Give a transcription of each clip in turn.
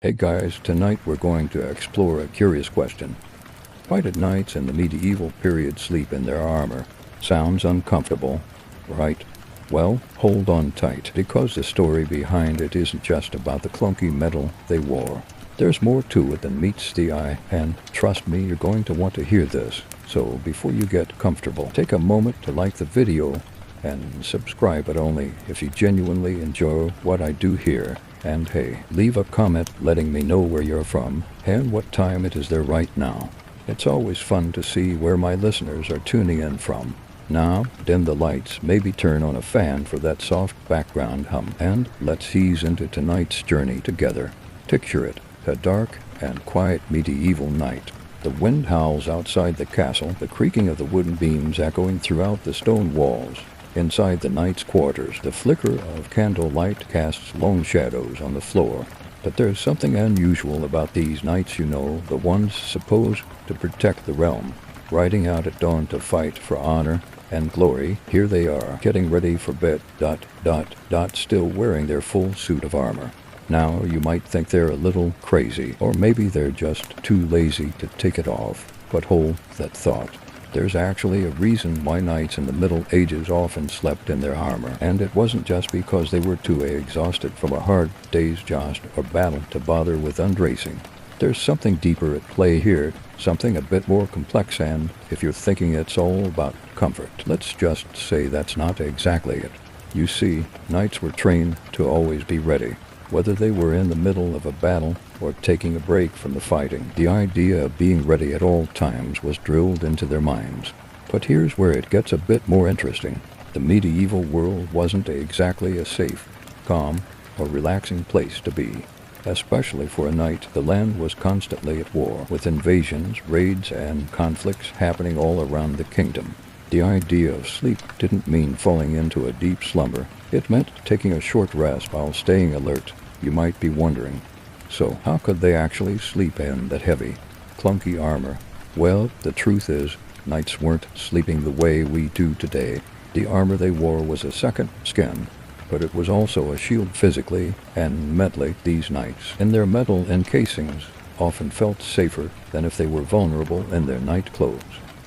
Hey guys, tonight we're going to explore a curious question. Why did knights in the medieval period sleep in their armor? Sounds uncomfortable, right? Well, hold on tight, because the story behind it isn't just about the clunky metal they wore. There's more to it than meets the eye, and trust me, you're going to want to hear this. So before you get comfortable, take a moment to like the video and subscribe, but only if you genuinely enjoy what I do here. And hey, leave a comment letting me know where you're from and what time it is there right now. It's always fun to see where my listeners are tuning in from. Now, dim the lights, maybe turn on a fan for that soft background hum, and let's ease into tonight's journey together. Picture it, a dark and quiet medieval night. The wind howls outside the castle, the creaking of the wooden beams echoing throughout the stone walls. Inside the knight's quarters, the flicker of candlelight casts long shadows on the floor. But there's something unusual about these knights, the ones supposed to protect the realm. Riding out at dawn to fight for honor and glory, here they are, getting ready for bed, still wearing their full suit of armor. Now, you might think they're a little crazy, or maybe they're just too lazy to take it off. But hold that thought. There's actually a reason why knights in the Middle Ages often slept in their armor, and it wasn't just because they were too exhausted from a hard day's joust or battle to bother with undressing. There's something deeper at play here, something a bit more complex, and if you're thinking it's all about comfort, let's just say that's not exactly it. You see, knights were trained to always be ready. Whether they were in the middle of a battle or taking a break from the fighting, the idea of being ready at all times was drilled into their minds. But here's where it gets a bit more interesting. The medieval world wasn't exactly a safe, calm, or relaxing place to be. Especially for a knight, the land was constantly at war, with invasions, raids, and conflicts happening all around the kingdom. The idea of sleep didn't mean falling into a deep slumber. It meant taking a short rest while staying alert. You might be wondering, so how could they actually sleep in that heavy, clunky armor? Well, the truth is, knights weren't sleeping the way we do today. The armor they wore was a second skin, but it was also a shield physically and mentally. These knights, in their metal encasings, often felt safer than if they were vulnerable in their night clothes.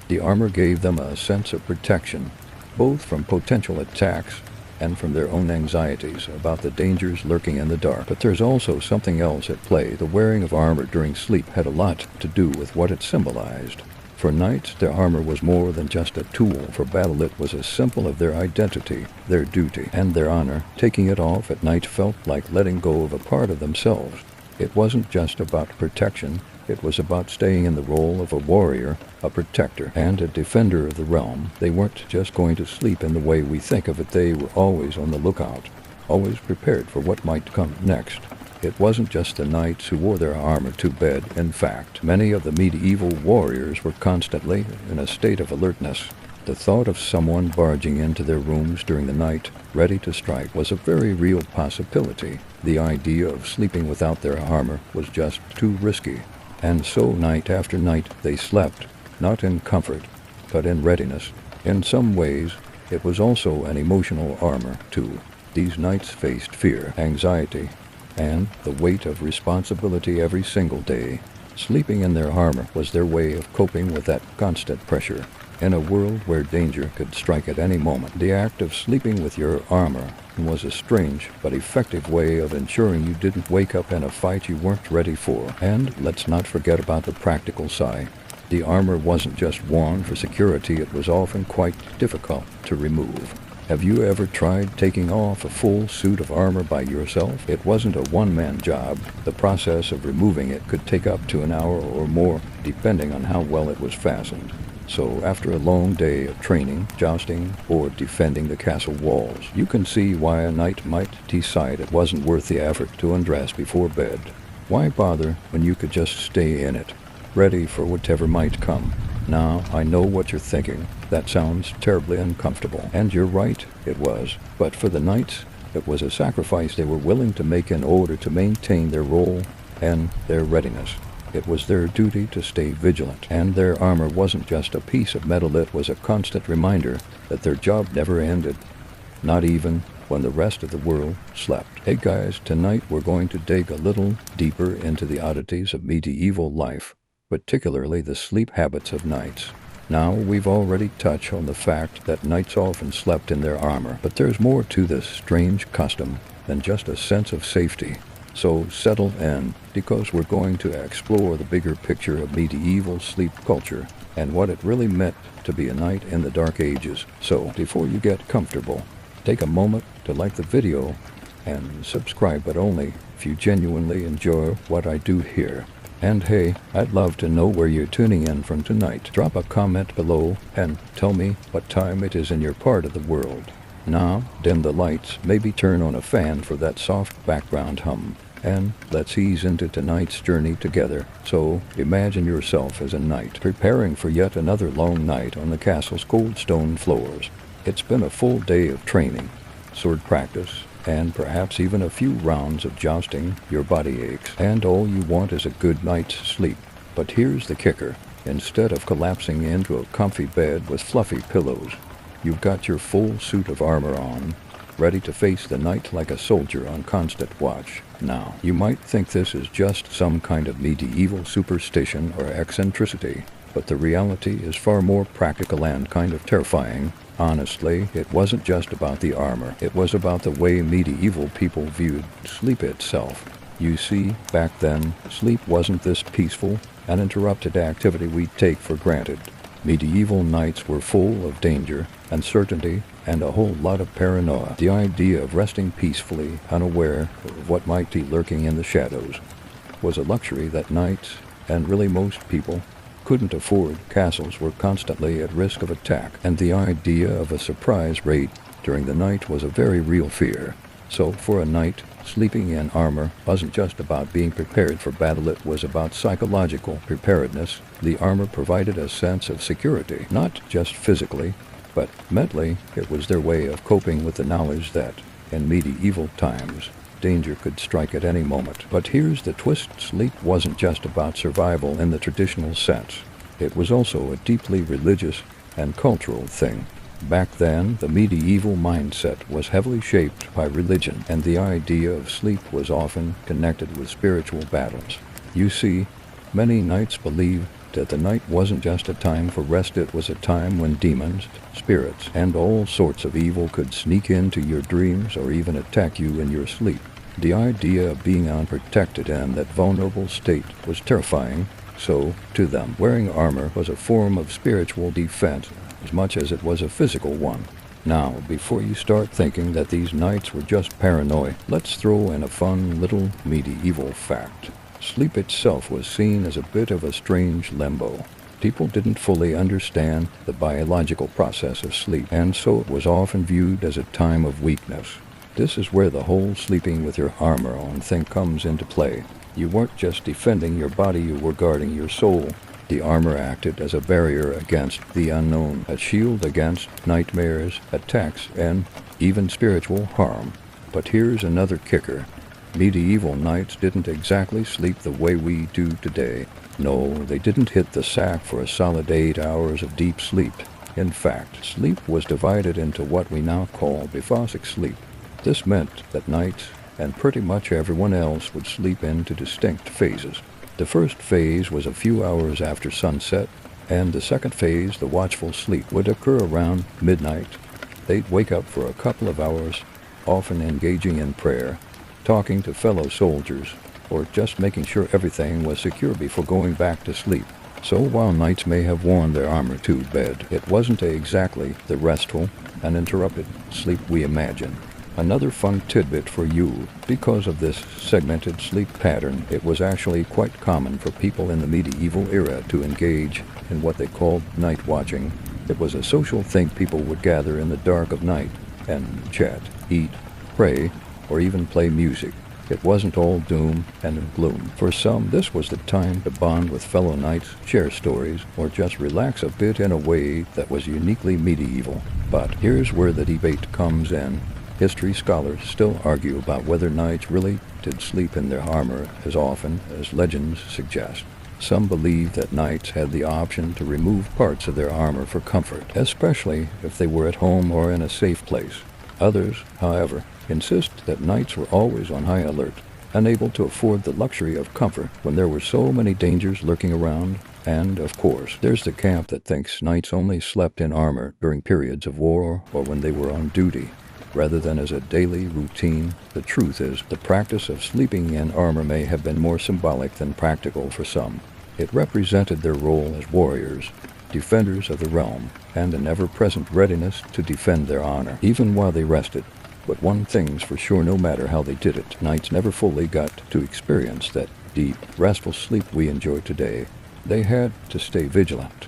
The armor gave them a sense of protection, both from potential attacks and from their own anxieties about the dangers lurking in the dark. But there's also something else at play. The wearing of armor during sleep had a lot to do with what it symbolized. For knights, their armor was more than just a tool for battle. It was a symbol of their identity, their duty, and their honor. Taking it off at night felt like letting go of a part of themselves. It wasn't just about protection. It was about staying in the role of a warrior, a protector, and a defender of the realm. They weren't just going to sleep in the way we think of it. They were always on the lookout, always prepared for what might come next. It wasn't just the knights who wore their armor to bed. In fact, many of the medieval warriors were constantly in a state of alertness. The thought of someone barging into their rooms during the night, ready to strike, was a very real possibility. The idea of sleeping without their armor was just too risky. And so night after night they slept, not in comfort, but in readiness. In some ways, it was also an emotional armor, too. These knights faced fear, anxiety, and the weight of responsibility every single day. Sleeping in their armor was their way of coping with that constant pressure. In a world where danger could strike at any moment, the act of sleeping with your armor was a strange but effective way of ensuring you didn't wake up in a fight you weren't ready for. And let's not forget about the practical side. The armor wasn't just worn for security, it was often quite difficult to remove. Have you ever tried taking off a full suit of armor by yourself? It wasn't a one-man job. The process of removing it could take up to an hour or more, depending on how well it was fastened. So after a long day of training, jousting, or defending the castle walls, you can see why a knight might decide it wasn't worth the effort to undress before bed. Why bother when you could just stay in it, ready for whatever might come? Now, I know what you're thinking. That sounds terribly uncomfortable. And you're right, it was. But for the knights, it was a sacrifice they were willing to make in order to maintain their role and their readiness. It was their duty to stay vigilant, and their armor wasn't just a piece of metal. It was a constant reminder that their job never ended, not even when the rest of the world slept. Hey guys, tonight we're going to dig a little deeper into the oddities of medieval life, particularly the sleep habits of knights. Now, we've already touched on the fact that knights often slept in their armor, but there's more to this strange custom than just a sense of safety. So settle in, because we're going to explore the bigger picture of medieval sleep culture and what it really meant to be a knight in the Dark Ages. So, before you get comfortable, take a moment to like the video and subscribe, but only if you genuinely enjoy what I do here. And hey, I'd love to know where you're tuning in from tonight. Drop a comment below and tell me what time it is in your part of the world. Now, dim the lights, maybe turn on a fan for that soft background hum, and let's ease into tonight's journey together. So, imagine yourself as a knight, preparing for yet another long night on the castle's cold stone floors. It's been a full day of training, sword practice, and perhaps even a few rounds of jousting. Your body aches, and all you want is a good night's sleep. But here's the kicker. Instead of collapsing into a comfy bed with fluffy pillows, you've got your full suit of armor on, ready to face the night like a soldier on constant watch. Now, you might think this is just some kind of medieval superstition or eccentricity, but the reality is far more practical and kind of terrifying. Honestly, it wasn't just about the armor. It was about the way medieval people viewed sleep itself. You see, back then, sleep wasn't this peaceful, uninterrupted activity we take for granted. Medieval nights were full of danger, uncertainty, and a whole lot of paranoia. The idea of resting peacefully, unaware of what might be lurking in the shadows, was a luxury that knights, and really most people, couldn't afford. Castles were constantly at risk of attack, and the idea of a surprise raid during the night was a very real fear. So for a knight, sleeping in armor wasn't just about being prepared for battle, it was about psychological preparedness. The armor provided a sense of security, not just physically, but mentally. It was their way of coping with the knowledge that, in medieval times, danger could strike at any moment. But here's the twist. Sleep wasn't just about survival in the traditional sense. It was also a deeply religious and cultural thing. Back then, the medieval mindset was heavily shaped by religion, and the idea of sleep was often connected with spiritual battles. You see, many knights believed that the night wasn't just a time for rest, it was a time when demons, spirits, and all sorts of evil could sneak into your dreams or even attack you in your sleep. The idea of being unprotected in that vulnerable state was terrifying, so, to them, wearing armor was a form of spiritual defense as much as it was a physical one. Now, before you start thinking that these knights were just paranoid, let's throw in a fun little medieval fact. Sleep itself was seen as a bit of a strange limbo. People didn't fully understand the biological process of sleep, and so it was often viewed as a time of weakness. This is where the whole sleeping with your armor on thing comes into play. You weren't just defending your body, you were guarding your soul. The armor acted as a barrier against the unknown, a shield against nightmares, attacks, and even spiritual harm. But here's another kicker. Medieval knights didn't exactly sleep the way we do today. No, they didn't hit the sack for a solid 8 hours of deep sleep. In fact, sleep was divided into what we now call biphasic sleep. This meant that knights, and pretty much everyone else, would sleep into distinct phases. The first phase was a few hours after sunset, and the second phase, the watchful sleep, would occur around midnight. They'd wake up for a couple of hours, often engaging in prayer, talking to fellow soldiers, or just making sure everything was secure before going back to sleep. So while knights may have worn their armor to bed, it wasn't exactly the restful, uninterrupted sleep we imagine. Another fun tidbit for you: because of this segmented sleep pattern, it was actually quite common for people in the medieval era to engage in what they called night watching. It was a social thing. People would gather in the dark of night and chat, eat, pray, or even play music. It wasn't all doom and gloom. For some, this was the time to bond with fellow knights, share stories, or just relax a bit in a way that was uniquely medieval. But here's where the debate comes in. History scholars still argue about whether knights really did sleep in their armor as often as legends suggest. Some believe that knights had the option to remove parts of their armor for comfort, especially if they were at home or in a safe place. Others, however, insist that knights were always on high alert, unable to afford the luxury of comfort when there were so many dangers lurking around. And, of course, there's the camp that thinks knights only slept in armor during periods of war or when they were on duty, rather than as a daily routine. The truth is, the practice of sleeping in armor may have been more symbolic than practical for some. It represented their role as warriors, defenders of the realm, and an ever-present readiness to defend their honor, even while they rested. But one thing's for sure, no matter how they did it, knights never fully got to experience that deep, restful sleep we enjoy today. They had to stay vigilant,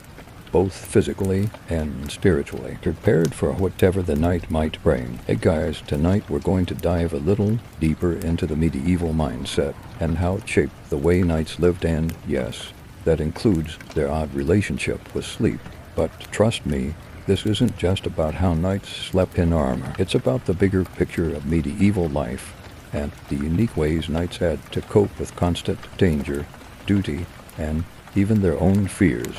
both physically and spiritually, prepared for whatever the night might bring. Hey guys, tonight we're going to dive a little deeper into the medieval mindset and how it shaped the way knights lived, and yes, that includes their odd relationship with sleep. But trust me, this isn't just about how knights slept in armor. It's about the bigger picture of medieval life and the unique ways knights had to cope with constant danger, duty, and even their own fears.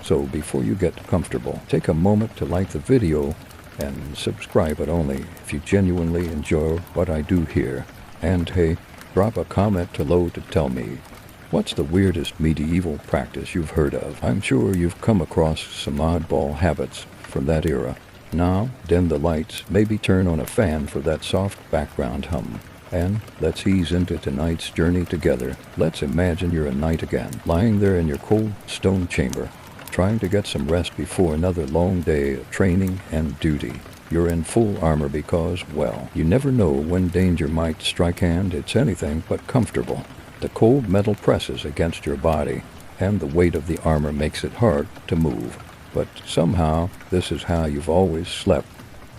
So before you get comfortable, take a moment to like the video and subscribe, but only if you genuinely enjoy what I do here. And hey, drop a comment below to tell me, what's the weirdest medieval practice you've heard of? I'm sure you've come across some oddball habits from that era. Now, dim the lights, maybe turn on a fan for that soft background hum, and let's ease into tonight's journey together. Let's imagine you're a knight again, lying there in your cold stone chamber, trying to get some rest before another long day of training and duty. You're in full armor because, well, you never know when danger might strike, and it's anything but comfortable. The cold metal presses against your body, and the weight of the armor makes it hard to move. But somehow, this is how you've always slept.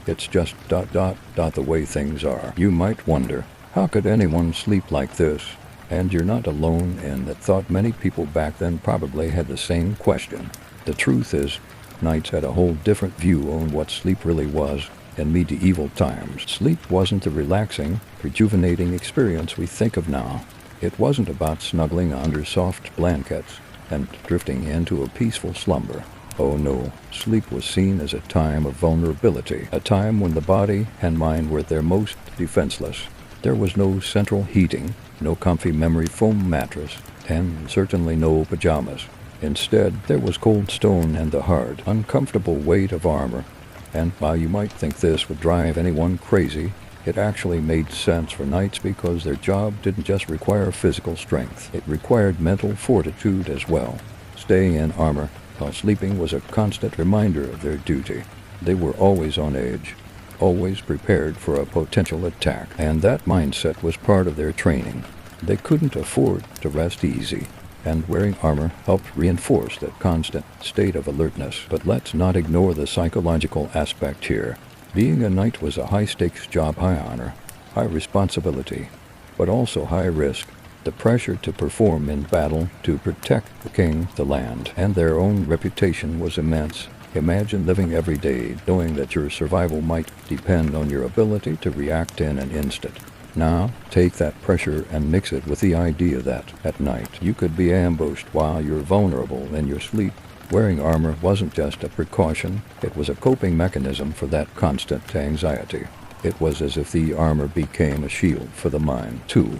It's just ... the way things are. You might wonder, how could anyone sleep like this? And you're not alone in that thought. Many people back then probably had the same question. The truth is, knights had a whole different view on what sleep really was in medieval times. Sleep wasn't the relaxing, rejuvenating experience we think of now. It wasn't about snuggling under soft blankets and drifting into a peaceful slumber. Oh no, sleep was seen as a time of vulnerability, a time when the body and mind were at their most defenseless. There was no central heating, no comfy memory foam mattress, and certainly no pajamas. Instead, there was cold stone and the hard, uncomfortable weight of armor. And while you might think this would drive anyone crazy, it actually made sense for knights, because their job didn't just require physical strength. It required mental fortitude as well. Staying in armor while sleeping was a constant reminder of their duty. They were always on edge, always prepared for a potential attack, and that mindset was part of their training. They couldn't afford to rest easy, and wearing armor helped reinforce that constant state of alertness. But let's not ignore the psychological aspect here. Being a knight was a high-stakes job, high honor, high responsibility, but also high risk. The pressure to perform in battle, to protect the king, the land, and their own reputation was immense. Imagine living every day knowing that your survival might depend on your ability to react in an instant. Now, take that pressure and mix it with the idea that, at night, you could be ambushed while you're vulnerable in your sleep. Wearing armor wasn't just a precaution, it was a coping mechanism for that constant anxiety. It was as if the armor became a shield for the mind, too.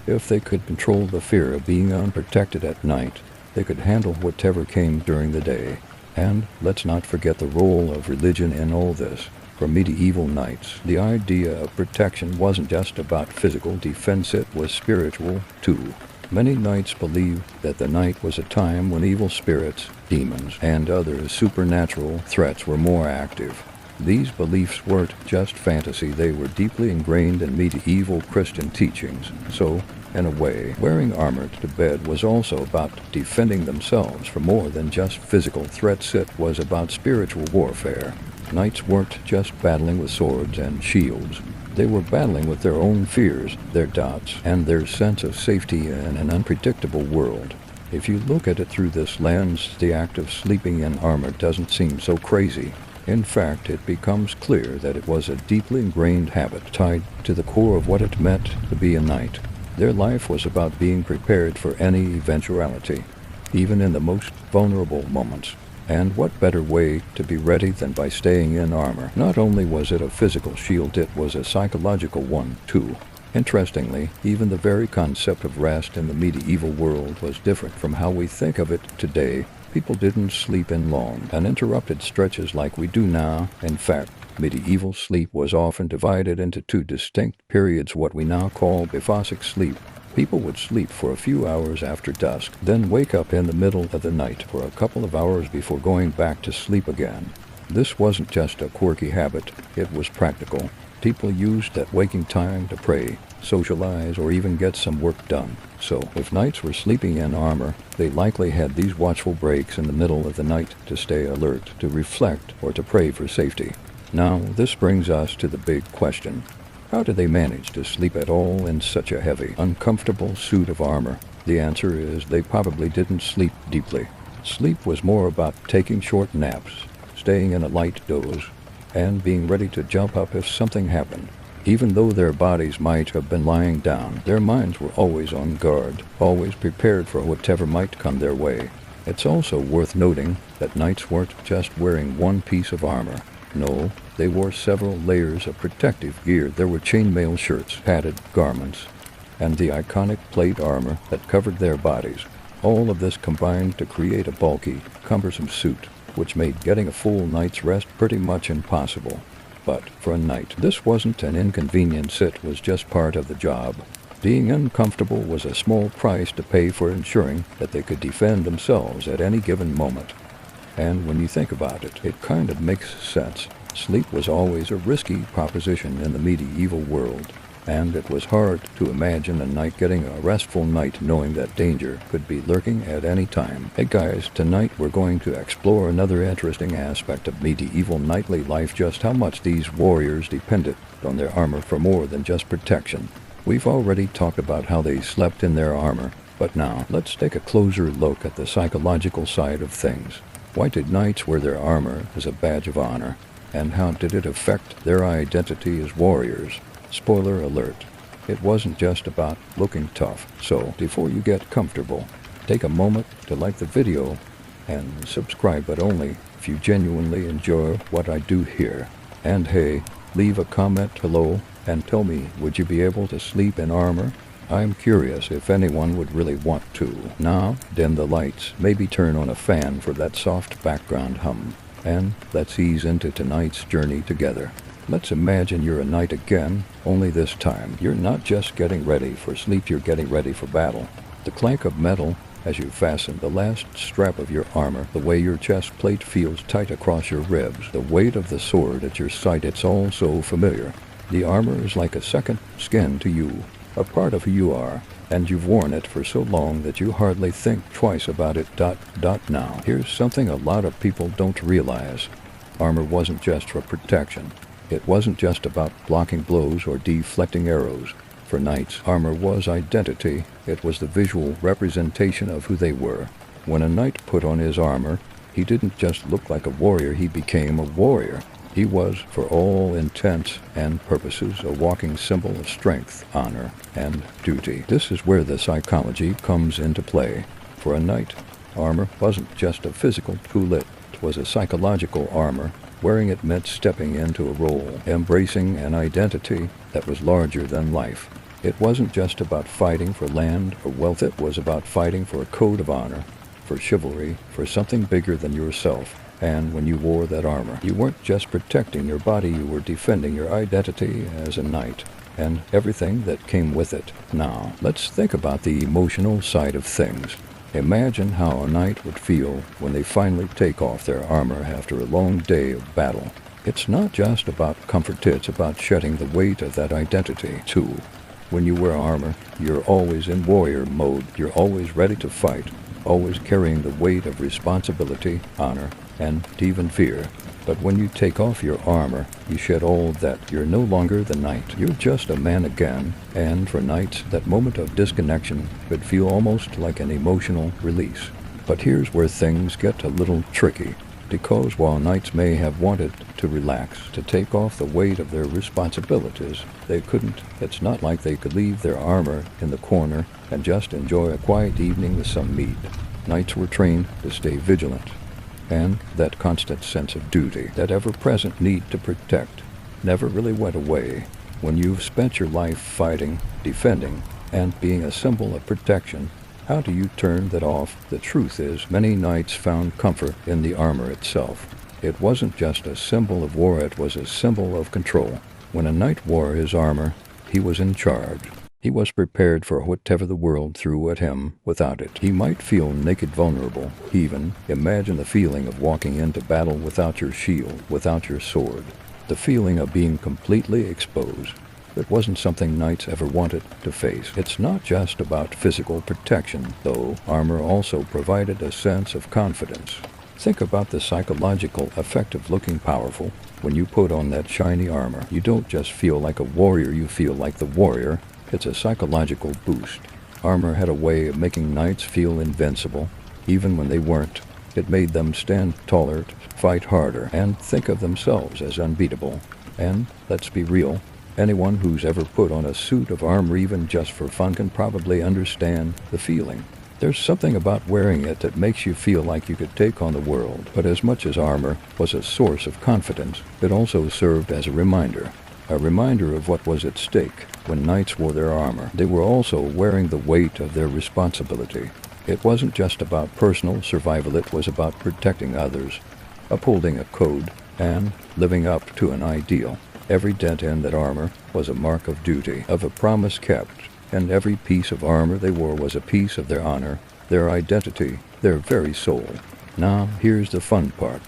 If they could control the fear of being unprotected at night, they could handle whatever came during the day. And let's not forget the role of religion in all this. For medieval knights, the idea of protection wasn't just about physical defense, it was spiritual too. Many knights believed that the night was a time when evil spirits, demons, and other supernatural threats were more active. These beliefs weren't just fantasy, they were deeply ingrained in medieval Christian teachings. So, in a way, wearing armor to bed was also about defending themselves from more than just physical threats. It was about spiritual warfare. Knights weren't just battling with swords and shields. They were battling with their own fears, their doubts, and their sense of safety in an unpredictable world. If you look at it through this lens, the act of sleeping in armor doesn't seem so crazy. In fact, it becomes clear that it was a deeply ingrained habit tied to the core of what it meant to be a knight. Their life was about being prepared for any eventuality, even in the most vulnerable moments. And what better way to be ready than by staying in armor? Not only was it a physical shield, it was a psychological one, too. Interestingly, even the very concept of rest in the medieval world was different from how we think of it today. People didn't sleep in long, uninterrupted stretches like we do now. In fact, medieval sleep was often divided into two distinct periods, what we now call biphasic sleep. People would sleep for a few hours after dusk, then wake up in the middle of the night for a couple of hours before going back to sleep again. This wasn't just a quirky habit, it was practical. People used that waking time to pray, socialize, or even get some work done. So, if knights were sleeping in armor, they likely had these watchful breaks in the middle of the night to stay alert, to reflect, or to pray for safety. Now, this brings us to the big question. How did they manage to sleep at all in such a heavy, uncomfortable suit of armor? The answer is they probably didn't sleep deeply. Sleep was more about taking short naps, staying in a light doze, and being ready to jump up if something happened. Even though their bodies might have been lying down, their minds were always on guard, always prepared for whatever might come their way. It's also worth noting that knights weren't just wearing one piece of armor. No, they wore several layers of protective gear. There were chainmail shirts, padded garments, and the iconic plate armor that covered their bodies. All of this combined to create a bulky, cumbersome suit, which made getting a full night's rest pretty much impossible. But for a knight, this wasn't an inconvenience, it was just part of the job. Being uncomfortable was a small price to pay for ensuring that they could defend themselves at any given moment. And when you think about it, it kind of makes sense. Sleep was always a risky proposition in the medieval world, and it was hard to imagine a knight getting a restful night knowing that danger could be lurking at any time. Hey guys, tonight we're going to explore another interesting aspect of medieval knightly life, just how much these warriors depended on their armor for more than just protection. We've already talked about how they slept in their armor, but now let's take a closer look at the psychological side of things. Why did knights wear their armor as a badge of honor? And how did it affect their identity as warriors? Spoiler alert, it wasn't just about looking tough. So, before you get comfortable, take a moment to like the video and subscribe, but only if you genuinely enjoy what I do here. And hey, leave a comment below and tell me, would you be able to sleep in armor? I'm curious if anyone would really want to. Now, dim the lights, maybe turn on a fan for that soft background hum, and let's ease into tonight's journey together. Let's imagine you're a knight again, only this time you're not just getting ready for sleep, you're getting ready for battle. The clank of metal as you fasten the last strap of your armor, the way your chest plate feels tight across your ribs, the weight of the sword at your side, it's all so familiar. The armor is like a second skin to you, a part of who you are, and you've worn it for so long that you hardly think twice about it. Now, here's something a lot of people don't realize. Armor wasn't just for protection. It wasn't just about blocking blows or deflecting arrows. For knights, armor was identity. It was the visual representation of who they were. When a knight put on his armor, he didn't just look like a warrior, he became a warrior. He was, for all intents and purposes, a walking symbol of strength, honor, and duty. This is where the psychology comes into play. For a knight, armor wasn't just a physical tool, it was a psychological armor. Wearing it meant stepping into a role, embracing an identity that was larger than life. It wasn't just about fighting for land or wealth, it was about fighting for a code of honor, for chivalry, for something bigger than yourself. And when you wore that armor, you weren't just protecting your body, you were defending your identity as a knight, and everything that came with it. Now, let's think about the emotional side of things. Imagine how a knight would feel when they finally take off their armor after a long day of battle. It's not just about comfort, it's about shedding the weight of that identity, too. When you wear armor, you're always in warrior mode, you're always ready to fight, always carrying the weight of responsibility, honor, and even fear. But when you take off your armor, you shed all of that. You're no longer the knight. You're just a man again. And for knights, that moment of disconnection could feel almost like an emotional release. But here's where things get a little tricky. Because while knights may have wanted to relax, to take off the weight of their responsibilities, they couldn't. It's not like they could leave their armor in the corner and just enjoy a quiet evening with some mead. Knights were trained to stay vigilant, and that constant sense of duty, that ever-present need to protect, never really went away. When you've spent your life fighting, defending, and being a symbol of protection, how do you turn that off? The truth is, many knights found comfort in the armor itself. It wasn't just a symbol of war, it was a symbol of control. When a knight wore his armor, he was in charge. He was prepared for whatever the world threw at him without it. He might feel naked, vulnerable, even. Imagine the feeling of walking into battle without your shield, without your sword. The feeling of being completely exposed. It wasn't something knights ever wanted to face. It's not just about physical protection, though. Armor also provided a sense of confidence. Think about the psychological effect of looking powerful. When you put on that shiny armor, you don't just feel like a warrior, you feel like the warrior. It's a psychological boost. Armor had a way of making knights feel invincible, even when they weren't. It made them stand taller, fight harder, and think of themselves as unbeatable. And, let's be real, anyone who's ever put on a suit of armor even just for fun can probably understand the feeling. There's something about wearing it that makes you feel like you could take on the world. But as much as armor was a source of confidence, it also served as a reminder of what was at stake. When knights wore their armor, they were also wearing the weight of their responsibility. It wasn't just about personal survival, it was about protecting others, upholding a code, and living up to an ideal. Every dent in that armor was a mark of duty, of a promise kept, and every piece of armor they wore was a piece of their honor, their identity, their very soul. Now, here's the fun part.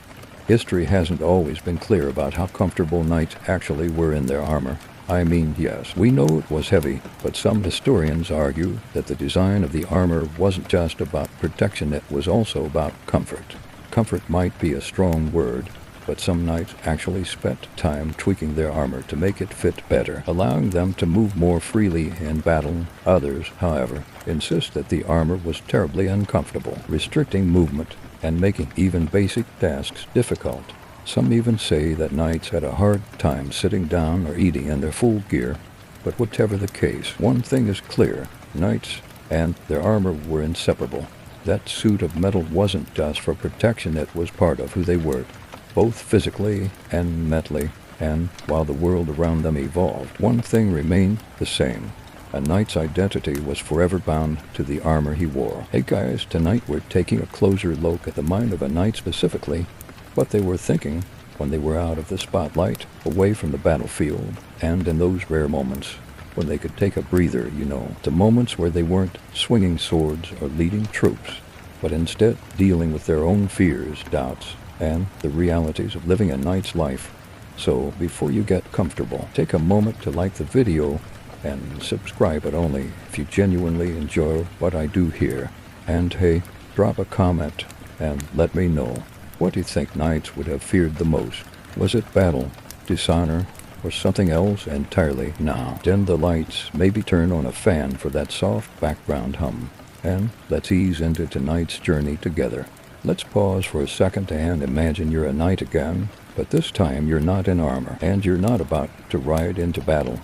History hasn't always been clear about how comfortable knights actually were in their armor. I mean, yes, we know it was heavy, but some historians argue that the design of the armor wasn't just about protection, it was also about comfort. Comfort might be a strong word, but some knights actually spent time tweaking their armor to make it fit better, allowing them to move more freely in battle. Others, however, insist that the armor was terribly uncomfortable, restricting movement and making even basic tasks difficult. Some even say that knights had a hard time sitting down or eating in their full gear, but whatever the case, one thing is clear: knights and their armor were inseparable. That suit of metal wasn't just for protection, it was part of who they were, both physically and mentally, and while the world around them evolved, one thing remained the same. A knight's identity was forever bound to the armor he wore. Hey guys, tonight we're taking a closer look at the mind of a knight, specifically what they were thinking when they were out of the spotlight, away from the battlefield, and in those rare moments when they could take a breather, the moments where they weren't swinging swords or leading troops, but instead dealing with their own fears, doubts, and the realities of living a knight's life. So, before you get comfortable, take a moment to like the video and subscribe, but only if you genuinely enjoy what I do here. And hey, drop a comment and let me know. What do you think knights would have feared the most? Was it battle, dishonor, or something else entirely? Now, dim the lights, maybe turn on a fan for that soft background hum, and let's ease into tonight's journey together. Let's pause for a second and imagine you're a knight again, but this time you're not in armor, and you're not about to ride into battle.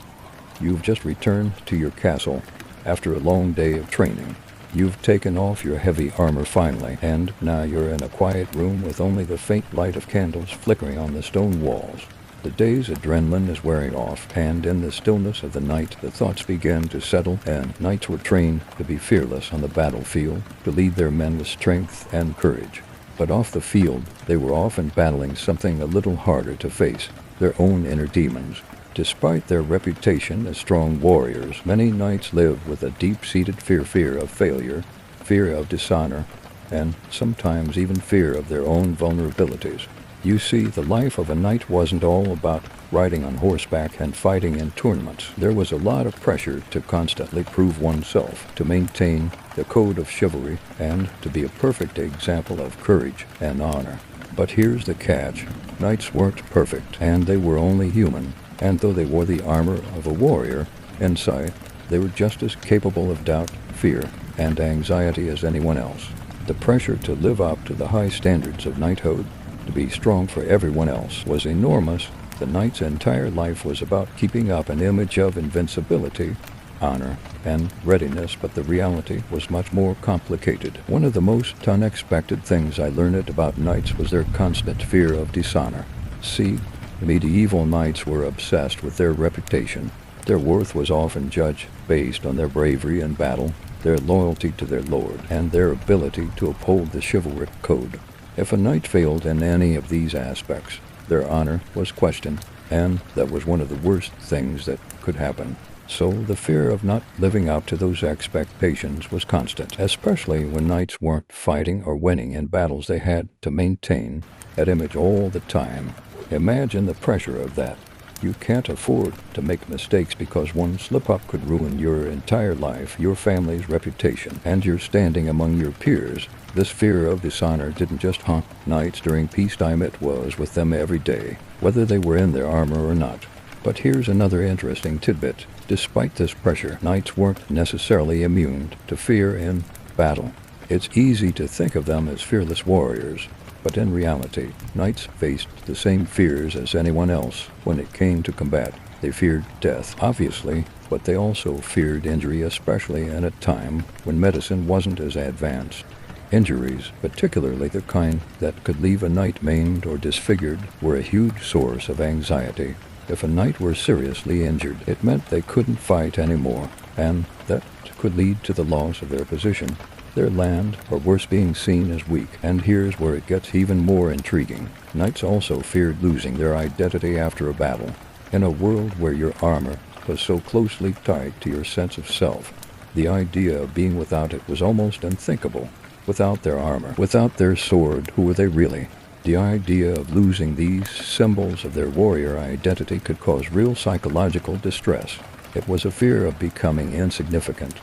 You've just returned to your castle after a long day of training. You've taken off your heavy armor finally, and now you're in a quiet room with only the faint light of candles flickering on the stone walls. The day's adrenaline is wearing off, and in the stillness of the night, the thoughts begin to settle, and knights were trained to be fearless on the battlefield, to lead their men with strength and courage. But off the field, they were often battling something a little harder to face, their own inner demons. Despite their reputation as strong warriors, many knights lived with a deep-seated fear of failure, fear of dishonor, and sometimes even fear of their own vulnerabilities. You see, the life of a knight wasn't all about riding on horseback and fighting in tournaments. There was a lot of pressure to constantly prove oneself, to maintain the code of chivalry, and to be a perfect example of courage and honor. But here's the catch. Knights weren't perfect, and they were only human. And though they wore the armor of a warrior, inside, they were just as capable of doubt, fear, and anxiety as anyone else. The pressure to live up to the high standards of knighthood, to be strong for everyone else, was enormous. The knight's entire life was about keeping up an image of invincibility, honor, and readiness, but the reality was much more complicated. One of the most unexpected things I learned about knights was their constant fear of dishonor. See, medieval knights were obsessed with their reputation. Their worth was often judged based on their bravery in battle, their loyalty to their lord, and their ability to uphold the chivalric code. If a knight failed in any of these aspects, their honor was questioned, and that was one of the worst things that could happen. So the fear of not living up to those expectations was constant, especially when knights weren't fighting or winning in battles. They had to maintain that image all the time. Imagine the pressure of that. You can't afford to make mistakes because one slip-up could ruin your entire life, your family's reputation, and your standing among your peers. This fear of dishonor didn't just haunt knights during peacetime, it was with them every day, whether they were in their armor or not. But here's another interesting tidbit. Despite this pressure, knights weren't necessarily immune to fear in battle. It's easy to think of them as fearless warriors, but in reality, knights faced the same fears as anyone else when it came to combat. They feared death, obviously, but they also feared injury, especially in a time when medicine wasn't as advanced. Injuries, particularly the kind that could leave a knight maimed or disfigured, were a huge source of anxiety. If a knight were seriously injured, it meant they couldn't fight anymore, and that could lead to the loss of their position, their land, or worse, being seen as weak. And here's where it gets even more intriguing. Knights also feared losing their identity after a battle. In a world where your armor was so closely tied to your sense of self, the idea of being without it was almost unthinkable. Without their armor, without their sword, who were they really? The idea of losing these symbols of their warrior identity could cause real psychological distress. It was a fear of becoming insignificant,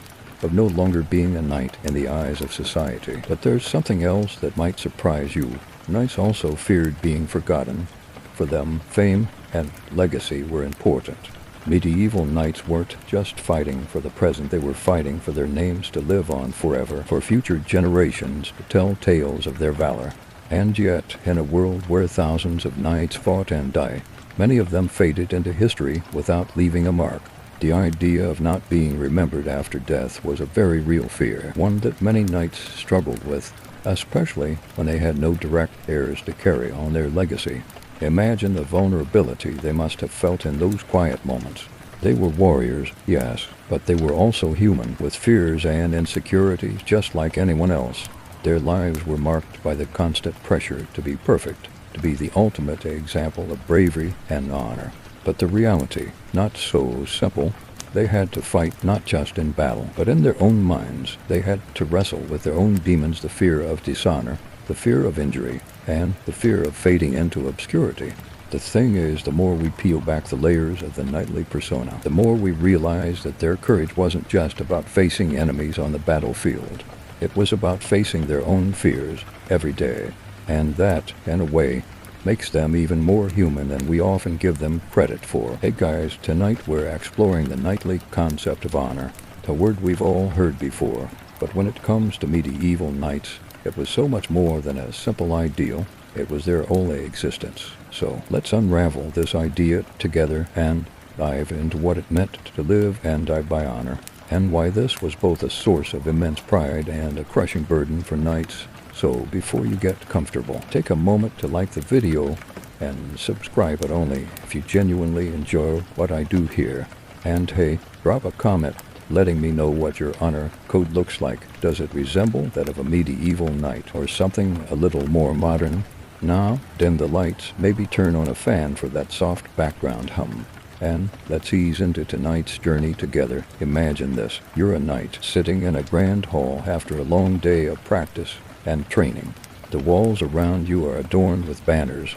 of no longer being a knight in the eyes of society. But there's something else that might surprise you. Knights also feared being forgotten. For them, fame and legacy were important. Medieval knights weren't just fighting for the present, they were fighting for their names to live on forever, for future generations to tell tales of their valor. And yet, in a world where thousands of knights fought and died, many of them faded into history without leaving a mark. The idea of not being remembered after death was a very real fear, one that many knights struggled with, especially when they had no direct heirs to carry on their legacy. Imagine the vulnerability they must have felt in those quiet moments. They were warriors, yes, but they were also human, with fears and insecurities just like anyone else. Their lives were marked by the constant pressure to be perfect, to be the ultimate example of bravery and honor. But the reality, not so simple. They had to fight not just in battle, but in their own minds. They had to wrestle with their own demons, the fear of dishonor, the fear of injury, and the fear of fading into obscurity. The thing is, the more we peel back the layers of the knightly persona, the more we realize that their courage wasn't just about facing enemies on the battlefield. It was about facing their own fears every day, and that, in a way, makes them even more human than we often give them credit for. Hey guys, tonight we're exploring the knightly concept of honor, a word we've all heard before, but when it comes to medieval knights, it was so much more than a simple ideal. It was their only existence. So let's unravel this idea together and dive into what it meant to live and die by honor, and why this was both a source of immense pride and a crushing burden for knights. So before you get comfortable, take a moment to like the video and subscribe, but only if you genuinely enjoy what I do here. And hey, drop a comment letting me know what your honor code looks like. Does it resemble that of a medieval knight, or something a little more modern? Now, dim the lights, maybe turn on a fan for that soft background hum. And let's ease into tonight's journey together. Imagine this. You're a knight sitting in a grand hall after a long day of practice and training. The walls around you are adorned with banners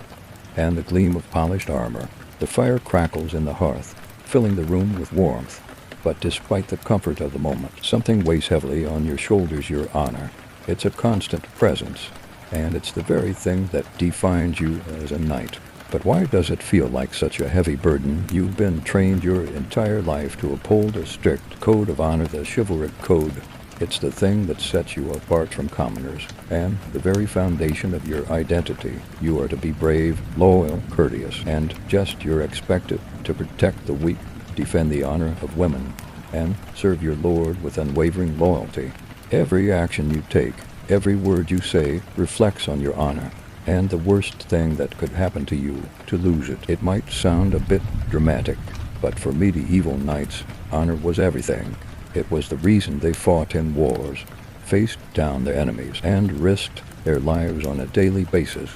and the gleam of polished armor. The fire crackles in the hearth, filling the room with warmth. But despite the comfort of the moment, something weighs heavily on your shoulders, your honor. It's a constant presence, and it's the very thing that defines you as a knight. But why does it feel like such a heavy burden? You've been trained your entire life to uphold a strict code of honor, the chivalric code. It's the thing that sets you apart from commoners, and the very foundation of your identity. You are to be brave, loyal, courteous, and just. You're expected to protect the weak, defend the honor of women, and serve your lord with unwavering loyalty. Every action you take, every word you say reflects on your honor, and the worst thing that could happen to you, to lose it. It might sound a bit dramatic, but for medieval knights, honor was everything. It was the reason they fought in wars, faced down their enemies, and risked their lives on a daily basis.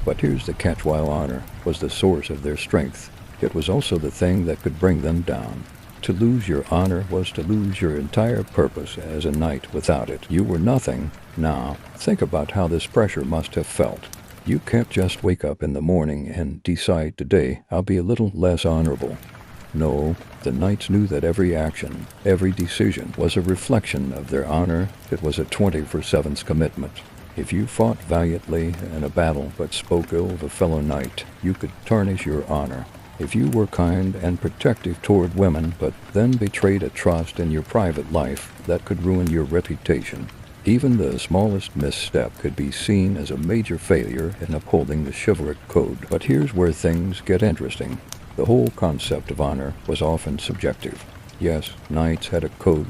But here's the catch: while honor was the source of their strength, it was also the thing that could bring them down. To lose your honor was to lose your entire purpose as a knight. Without it, you were nothing. Now, think about how this pressure must have felt. You can't just wake up in the morning and decide, today I'll be a little less honorable. No, the knights knew that every action, every decision was a reflection of their honor. It was a 24/7 commitment. If you fought valiantly in a battle but spoke ill of a fellow knight, you could tarnish your honor. If you were kind and protective toward women but then betrayed a trust in your private life, that could ruin your reputation. Even the smallest misstep could be seen as a major failure in upholding the chivalric code. But here's where things get interesting. The whole concept of honor was often subjective. Yes, knights had a code,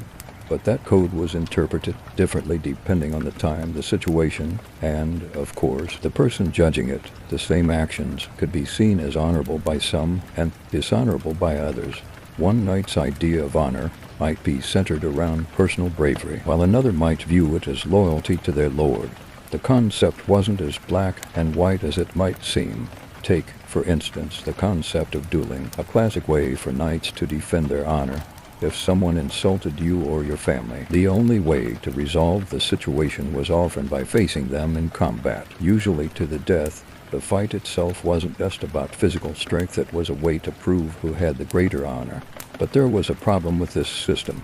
but that code was interpreted differently depending on the time, the situation, and, of course, the person judging it. The same actions could be seen as honorable by some and dishonorable by others. One knight's idea of honor might be centered around personal bravery, while another might view it as loyalty to their lord. The concept wasn't as black and white as it might seem. Take, for instance, the concept of dueling, a classic way for knights to defend their honor. If someone insulted you or your family, the only way to resolve the situation was often by facing them in combat, usually to the death. The fight itself wasn't just about physical strength, it was a way to prove who had the greater honor. But there was a problem with this system.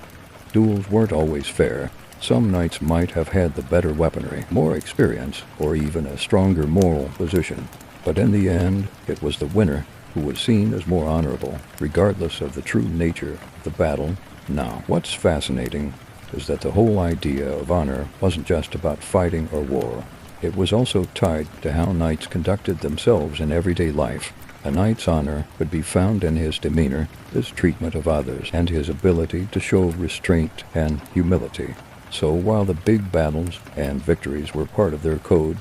Duels weren't always fair. Some knights might have had the better weaponry, more experience, or even a stronger moral position. But in the end, it was the winner who was seen as more honorable, regardless of the true nature of the battle. Now, what's fascinating is that the whole idea of honor wasn't just about fighting or war. It was also tied to how knights conducted themselves in everyday life. A knight's honor could be found in his demeanor, his treatment of others, and his ability to show restraint and humility. So while the big battles and victories were part of their code,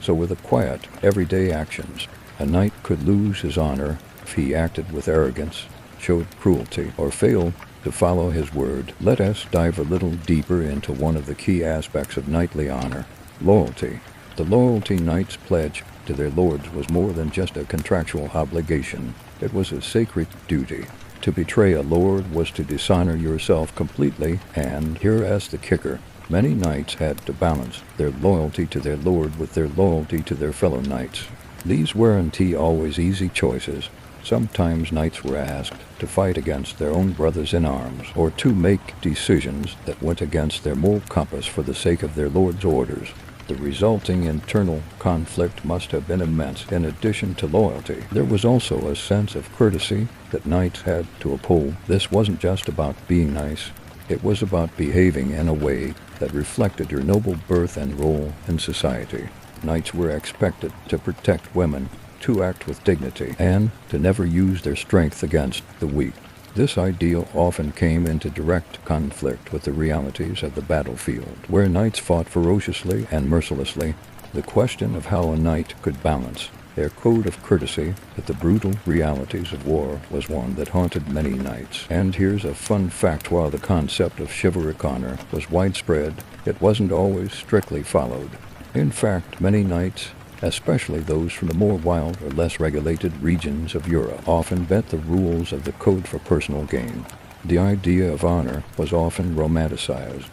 so were the quiet, everyday actions. A knight could lose his honor if he acted with arrogance, showed cruelty, or failed to follow his word. Let us dive a little deeper into one of the key aspects of knightly honor: loyalty. The loyalty knights pledged to their lords was more than just a contractual obligation. It was a sacred duty. To betray a lord was to dishonor yourself completely, and here's the kicker: many knights had to balance their loyalty to their lord with their loyalty to their fellow knights. These weren't always easy choices. Sometimes knights were asked to fight against their own brothers in arms, or to make decisions that went against their moral compass for the sake of their lord's orders. The resulting internal conflict must have been immense. In addition to loyalty, there was also a sense of courtesy that knights had to uphold. This wasn't just about being nice. It was about behaving in a way that reflected your noble birth and role in society. Knights were expected to protect women, to act with dignity, and to never use their strength against the weak. This ideal often came into direct conflict with the realities of the battlefield, where knights fought ferociously and mercilessly. The question of how a knight could balance their code of courtesy with the brutal realities of war was one that haunted many knights. And here's a fun fact: while the concept of chivalric honor was widespread, it wasn't always strictly followed. In fact, many knights, especially those from the more wild or less regulated regions of Europe, often bent the rules of the code for personal gain. The idea of honor was often romanticized,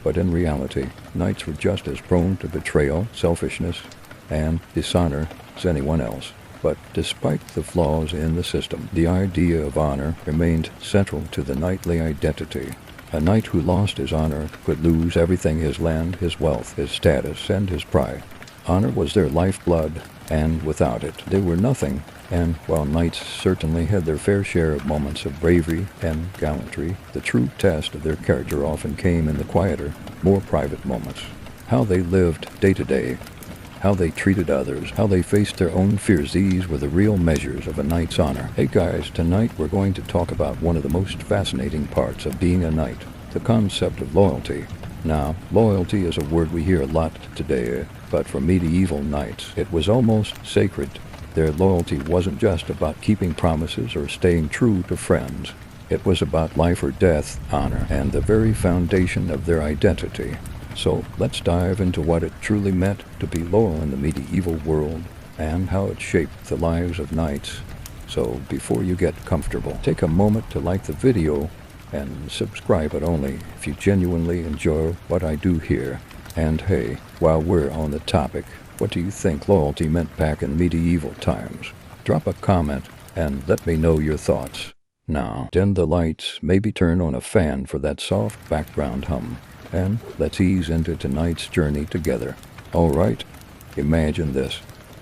but in reality, knights were just as prone to betrayal, selfishness, and dishonor as anyone else. But despite the flaws in the system, the idea of honor remained central to the knightly identity. A knight who lost his honor could lose everything: his land, his wealth, his status, and his pride. Honor was their lifeblood, and without it, they were nothing. And while knights certainly had their fair share of moments of bravery and gallantry, the true test of their character often came in the quieter, more private moments. How they lived day to day, how they treated others, how they faced their own fears. These were the real measures of a knight's honor. Hey guys, tonight we're going to talk about one of the most fascinating parts of being a knight, the concept of loyalty. Now, loyalty is a word we hear a lot today, but for medieval knights, it was almost sacred. Their loyalty wasn't just about keeping promises or staying true to friends. It was about life or death, honor, and the very foundation of their identity. So let's dive into what it truly meant to be loyal in the medieval world and how it shaped the lives of knights. So before you get comfortable, take a moment to like the video and subscribe, but only if you genuinely enjoy what I do here. And hey, while we're on the topic, what do you think loyalty meant back in medieval times? Drop a comment and let me know your thoughts. Now, dim the lights, maybe turn on a fan for that soft background hum, and let's ease into tonight's journey together. Alright, imagine this.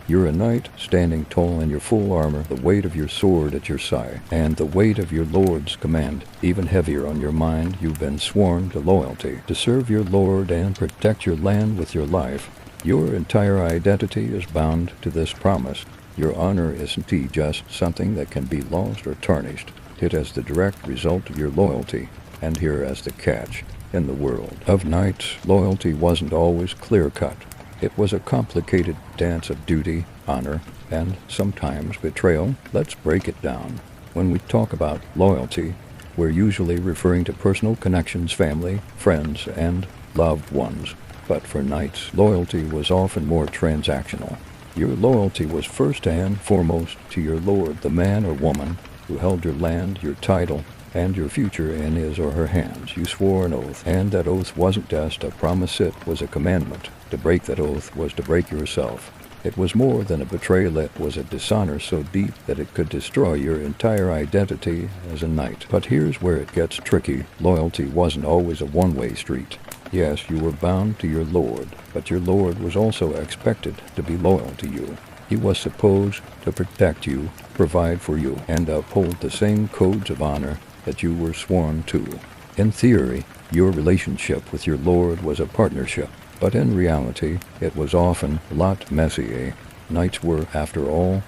You're a knight, standing tall in your full armor, the weight of your sword at your side, and the weight of your lord's command even heavier on your mind. You've been sworn to loyalty, to serve your lord and protect your land with your life. Your entire identity is bound to this promise. Your honor isn't just something that can be lost or tarnished. It is the direct result of your loyalty. And here is the catch. In the world of knights, loyalty wasn't always clear-cut. It was a complicated dance of duty, honor, and sometimes betrayal. Let's break it down. When we talk about loyalty, we're usually referring to personal connections, family, friends, and loved ones. But for knights, loyalty was often more transactional. Your loyalty was first and foremost to your lord, the man or woman who held your land, your title, and your future in his or her hands. You swore an oath, and that oath wasn't just a promise, it was a commandment. To break that oath was to break yourself. It was more than a betrayal, it was a dishonor so deep that it could destroy your entire identity as a knight. But here's where it gets tricky. Loyalty wasn't always a one-way street. Yes, you were bound to your lord, but your lord was also expected to be loyal to you. He was supposed to protect you, provide for you, and uphold the same codes of honor that you were sworn to. In theory, your relationship with your lord was a partnership, but in reality, it was often a lot messy. Knights were, after all,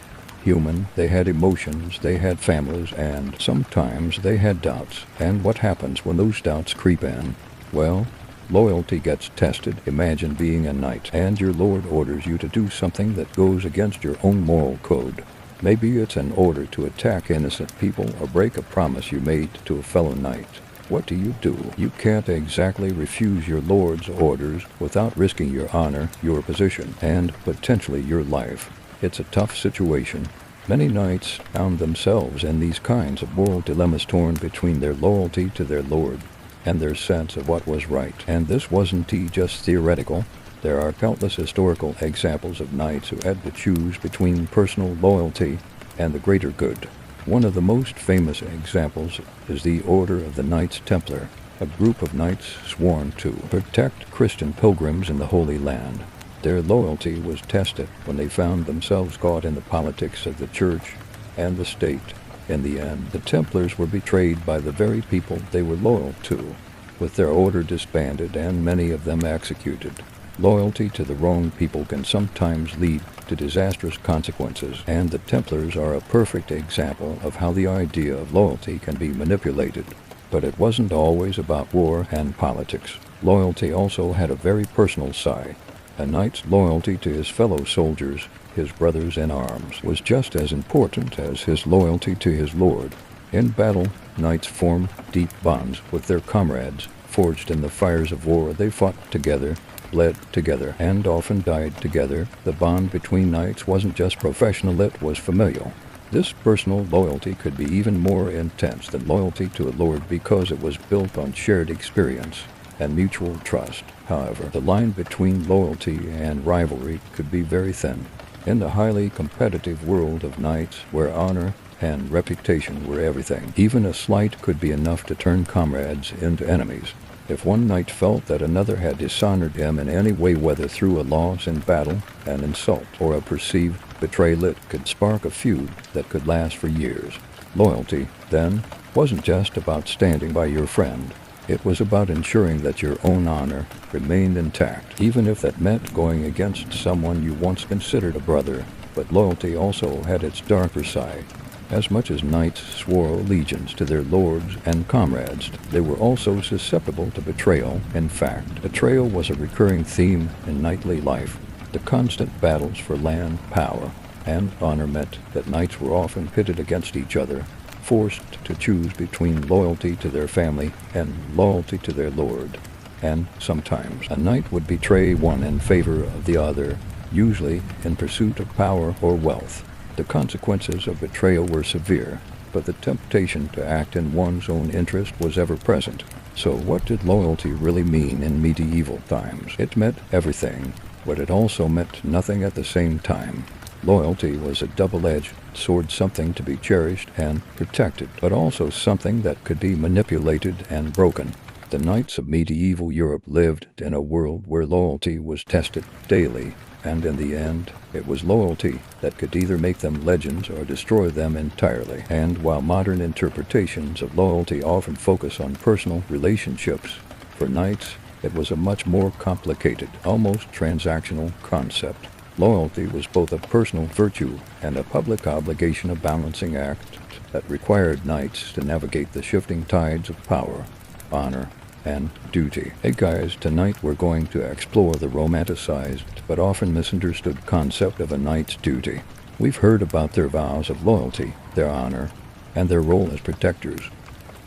human. They had emotions, they had families, and sometimes they had doubts. And what happens when those doubts creep in? Well, loyalty gets tested. Imagine being a knight, and your lord orders you to do something that goes against your own moral code. Maybe it's an order to attack innocent people or break a promise you made to a fellow knight. What do? You can't exactly refuse your lord's orders without risking your honor, your position, and potentially your life. It's a tough situation. Many knights found themselves in these kinds of moral dilemmas, torn between their loyalty to their lord and their sense of what was right. And this wasn't just theoretical. There are countless historical examples of knights who had to choose between personal loyalty and the greater good. One of the most famous examples is the Order of the Knights Templar, a group of knights sworn to protect Christian pilgrims in the Holy Land. Their loyalty was tested when they found themselves caught in the politics of the church and the state. In the end, the Templars were betrayed by the very people they were loyal to, with their order disbanded and many of them executed. Loyalty to the wrong people can sometimes lead to disastrous consequences, and the Templars are a perfect example of how the idea of loyalty can be manipulated. But it wasn't always about war and politics. Loyalty also had a very personal side. A knight's loyalty to his fellow soldiers, his brothers in arms, was just as important as his loyalty to his lord. In battle, knights formed deep bonds with their comrades. Forged in the fires of war, they fought together, bled together, and often died together. The bond between knights wasn't just professional, it was familial. This personal loyalty could be even more intense than loyalty to a lord because it was built on shared experience and mutual trust. However, the line between loyalty and rivalry could be very thin. In the highly competitive world of knights, where honor and reputation were everything, even a slight could be enough to turn comrades into enemies. If one knight felt that another had dishonored him in any way, whether through a loss in battle, an insult, or a perceived betrayal, it could spark a feud that could last for years. Loyalty, then, wasn't just about standing by your friend. It was about ensuring that your own honor remained intact, even if that meant going against someone you once considered a brother. But loyalty also had its darker side. As much as knights swore allegiance to their lords and comrades, they were also susceptible to betrayal. In fact, betrayal was a recurring theme in knightly life. The constant battles for land, power, and honor meant that knights were often pitted against each other, forced to choose between loyalty to their family and loyalty to their lord. And sometimes a knight would betray one in favor of the other, usually in pursuit of power or wealth. The consequences of betrayal were severe, but the temptation to act in one's own interest was ever present. So what did loyalty really mean in medieval times? It meant everything, but it also meant nothing at the same time. Loyalty was a double-edged sword, something to be cherished and protected, but also something that could be manipulated and broken. The knights of medieval Europe lived in a world where loyalty was tested daily, and in the end, it was loyalty that could either make them legends or destroy them entirely. And while modern interpretations of loyalty often focus on personal relationships, for knights, it was a much more complicated, almost transactional concept. Loyalty was both a personal virtue and a public obligation, a balancing act that required knights to navigate the shifting tides of power, honor, and duty. Hey guys, tonight we're going to explore the romanticized but often misunderstood concept of a knight's duty. We've heard about their vows of loyalty, their honor, and their role as protectors.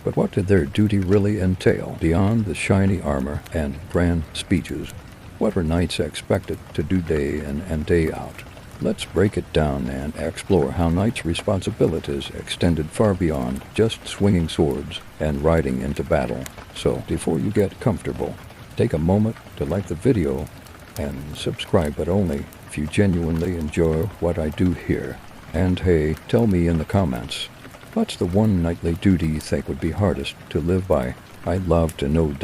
But what did their duty really entail beyond the shiny armor and grand speeches? What were knights expected to do day in and day out? Let's break it down and explore how knights' responsibilities extended far beyond just swinging swords and riding into battle. So, before you get comfortable, take a moment to like the video and subscribe, but only if you genuinely enjoy what I do here. And hey, tell me in the comments, what's the one knightly duty you think would be hardest to live by? I'd love to know.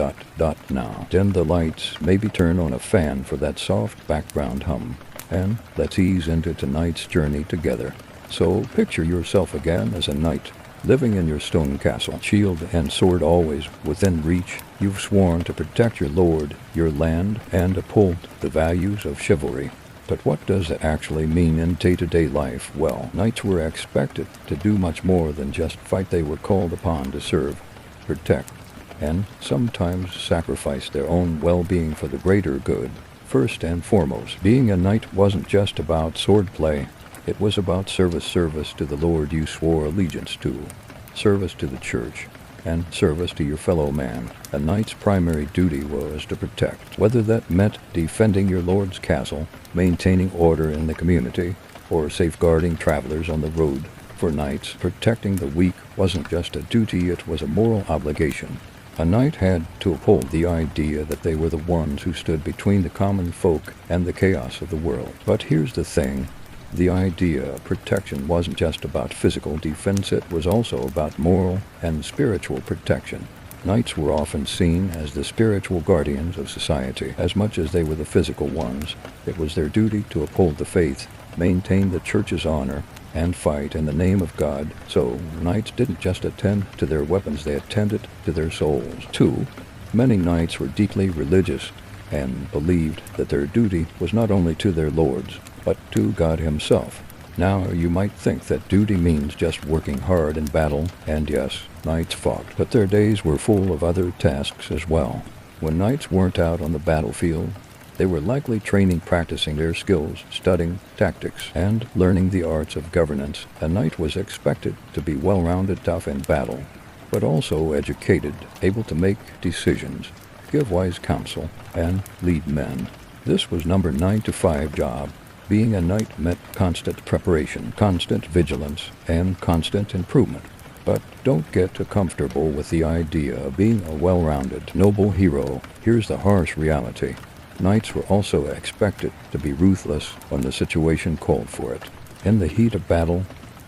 Now, dim the lights, maybe turn on a fan for that soft background hum, and let's ease into tonight's journey together. So picture yourself again as a knight, living in your stone castle, shield and sword always within reach. You've sworn to protect your lord, your land, and uphold the values of chivalry. But what does it actually mean in day-to-day life? Well, knights were expected to do much more than just fight. They were called upon to serve, protect, and sometimes sacrifice their own well-being for the greater good. First and foremost, being a knight wasn't just about swordplay. It was about service to the lord you swore allegiance to, service to the church, and service to your fellow man. A knight's primary duty was to protect, whether that meant defending your lord's castle, maintaining order in the community, or safeguarding travelers on the road. For knights, protecting the weak wasn't just a duty, it was a moral obligation. A knight had to uphold the idea that they were the ones who stood between the common folk and the chaos of the world. But here's the thing. The idea of protection wasn't just about physical defense, it was also about moral and spiritual protection. Knights were often seen as the spiritual guardians of society. As much as they were the physical ones, it was their duty to uphold the faith, maintain the church's honor, and fight in the name of God. So, knights didn't just attend to their weapons, they attended to their souls. 2. Many knights were deeply religious and believed that their duty was not only to their lords, but to God himself. Now, you might think that duty means just working hard in battle, and yes, knights fought, but their days were full of other tasks as well. When knights weren't out on the battlefield, they were likely training, practicing their skills, studying tactics, and learning the arts of governance. A knight was expected to be well-rounded, tough in battle, but also educated, able to make decisions, give wise counsel, and lead men. This was number 9 to 5 job. Being a knight meant constant preparation, constant vigilance, and constant improvement. But don't get too comfortable with the idea of being a well-rounded, noble hero. Here's the harsh reality. Knights were also expected to be ruthless when the situation called for it. In the heat of battle,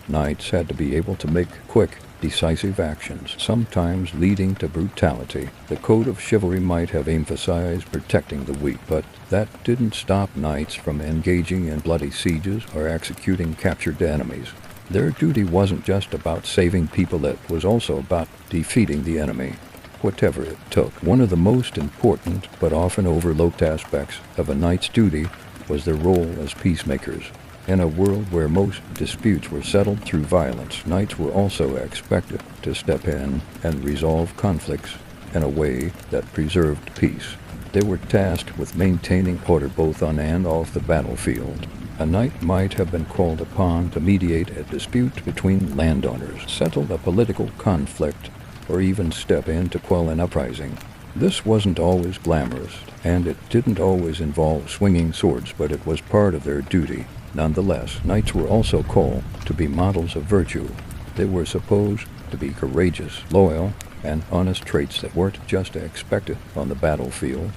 knights had to be able to make quick, decisive actions, sometimes leading to brutality. The code of chivalry might have emphasized protecting the weak, but that didn't stop knights from engaging in bloody sieges or executing captured enemies. Their duty wasn't just about saving people, it was also about defeating the enemy. whatever it took. One of the most important but often overlooked aspects of a knight's duty was their role as peacemakers. In a world where most disputes were settled through violence, knights were also expected to step in and resolve conflicts in a way that preserved peace. They were tasked with maintaining order both on and off the battlefield. A knight might have been called upon to mediate a dispute between landowners, settle a political conflict, or even step in to quell an uprising. This wasn't always glamorous, and it didn't always involve swinging swords, but it was part of their duty. Nonetheless, knights were also called to be models of virtue. They were supposed to be courageous, loyal, and honest traits that weren't just expected on the battlefield,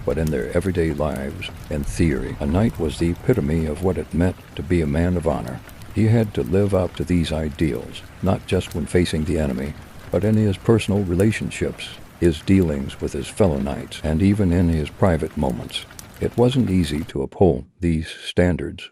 but in their everyday lives. In theory, a knight was the epitome of what it meant to be a man of honor. He had to live up to these ideals, not just when facing the enemy, but in his personal relationships, his dealings with his fellow knights, and even in his private moments. It wasn't easy to uphold these standards,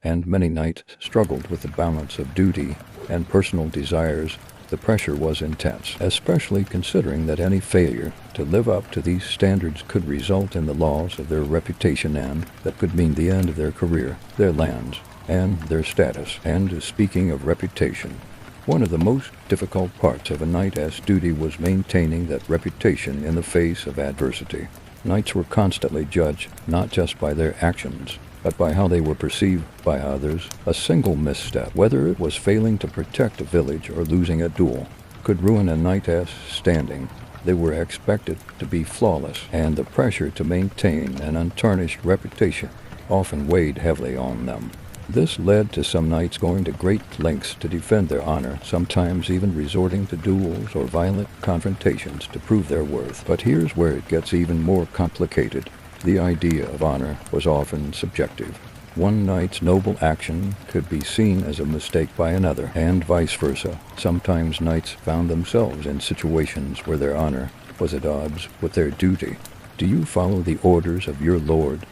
and many knights struggled with the balance of duty and personal desires. The pressure was intense, especially considering that any failure to live up to these standards could result in the loss of their reputation, and that could mean the end of their career, their lands, and their status. And speaking of reputation, one of the most difficult parts of a knight's duty was maintaining that reputation in the face of adversity. Knights were constantly judged not just by their actions, but by how they were perceived by others. A single misstep, whether it was failing to protect a village or losing a duel, could ruin a knight's standing. They were expected to be flawless, and the pressure to maintain an untarnished reputation often weighed heavily on them. This led to some knights going to great lengths to defend their honor, sometimes even resorting to duels or violent confrontations to prove their worth. But here's where it gets even more complicated. The idea of honor was often subjective. One knight's noble action could be seen as a mistake by another, and vice versa. Sometimes knights found themselves in situations where their honor was at odds with their duty. Do you follow the orders of your lord,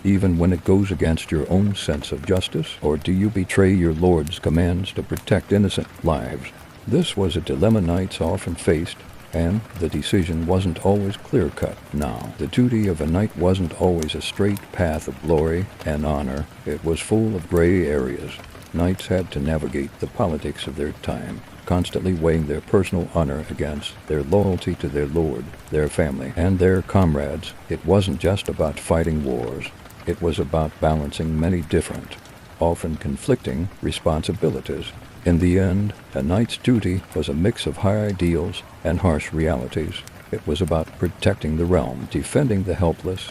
even when it goes against your own sense of justice? Or do you betray your lord's commands to protect innocent lives? This was a dilemma knights often faced, and the decision wasn't always clear-cut. Now, the duty of a knight wasn't always a straight path of glory and honor. It was full of gray areas. Knights had to navigate the politics of their time, constantly weighing their personal honor against their loyalty to their lord, their family, and their comrades. It wasn't just about fighting wars. It was about balancing many different, often conflicting responsibilities. In the end, a knight's duty was a mix of high ideals and harsh realities. It was about protecting the realm, defending the helpless,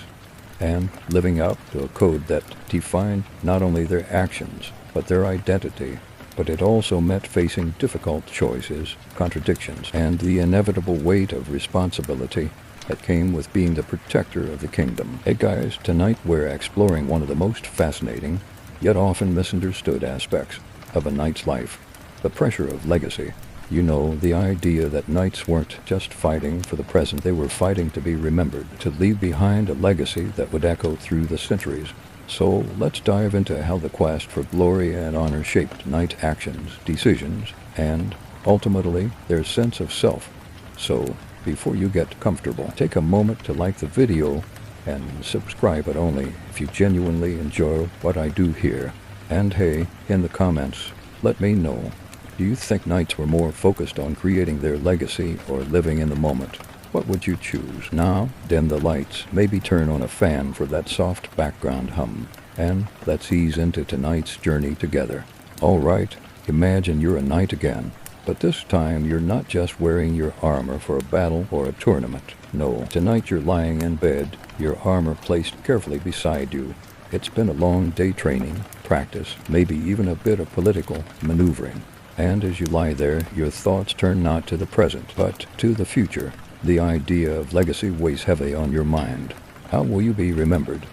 and living up to a code that defined not only their actions, but their identity. But it also meant facing difficult choices, contradictions, and the inevitable weight of responsibility that came with being the protector of the kingdom. Hey guys, tonight we're exploring one of the most fascinating, yet often misunderstood aspects of a knight's life: the pressure of legacy. You know, the idea that knights weren't just fighting for the present, they were fighting to be remembered, to leave behind a legacy that would echo through the centuries. So let's dive into how the quest for glory and honor shaped knight actions, decisions, and ultimately their sense of self. So before you get comfortable, take a moment to like the video and subscribe, but only if you genuinely enjoy what I do here. And hey, in the comments, let me know, do you think knights were more focused on creating their legacy or living in the moment? What would you choose? Now, dim the lights, maybe turn on a fan for that soft background hum, and let's ease into tonight's journey together. Alright, imagine you're a knight again, but this time you're not just wearing your armor for a battle or a tournament. No, tonight you're lying in bed, your armor placed carefully beside you. It's been a long day training, practice, maybe even a bit of political maneuvering. And as you lie there, your thoughts turn not to the present, but to the future. The idea of legacy weighs heavily on your mind. How will you be remembered?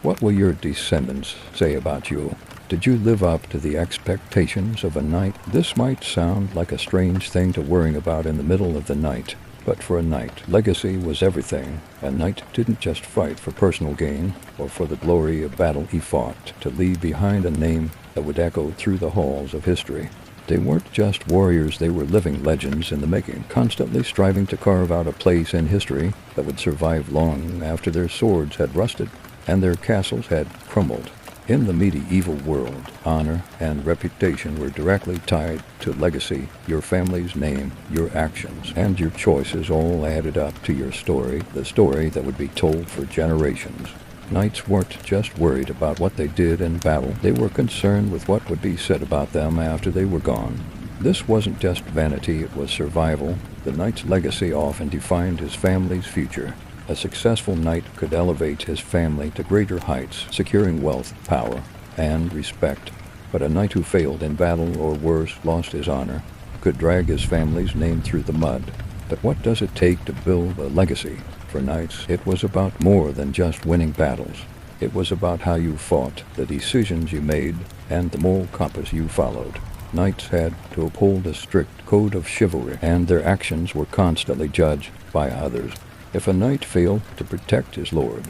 What will your descendants say about you? Did you live up to the expectations of a knight? This might sound like a strange thing to worry about in the middle of the night, but for a knight, legacy was everything. A knight didn't just fight for personal gain or for the glory of battle. He fought to leave behind a name that would echo through the halls of history. They weren't just warriors, they were living legends in the making, constantly striving to carve out a place in history that would survive long after their swords had rusted and their castles had crumbled. In the medieval world, honor and reputation were directly tied to legacy, your family's name, your actions, and your choices all added up to your story, the story that would be told for generations. Knights weren't just worried about what they did in battle, they were concerned with what would be said about them after they were gone. This wasn't just vanity, it was survival. The knight's legacy often defined his family's future. A successful knight could elevate his family to greater heights, securing wealth, power, and respect. But a knight who failed in battle, or worse, lost his honor, could drag his family's name through the mud. But what does it take to build a legacy? For knights, it was about more than just winning battles. It was about how you fought, the decisions you made, and the moral compass you followed. Knights had to uphold a strict code of chivalry, and their actions were constantly judged by others. If a knight failed to protect his lord,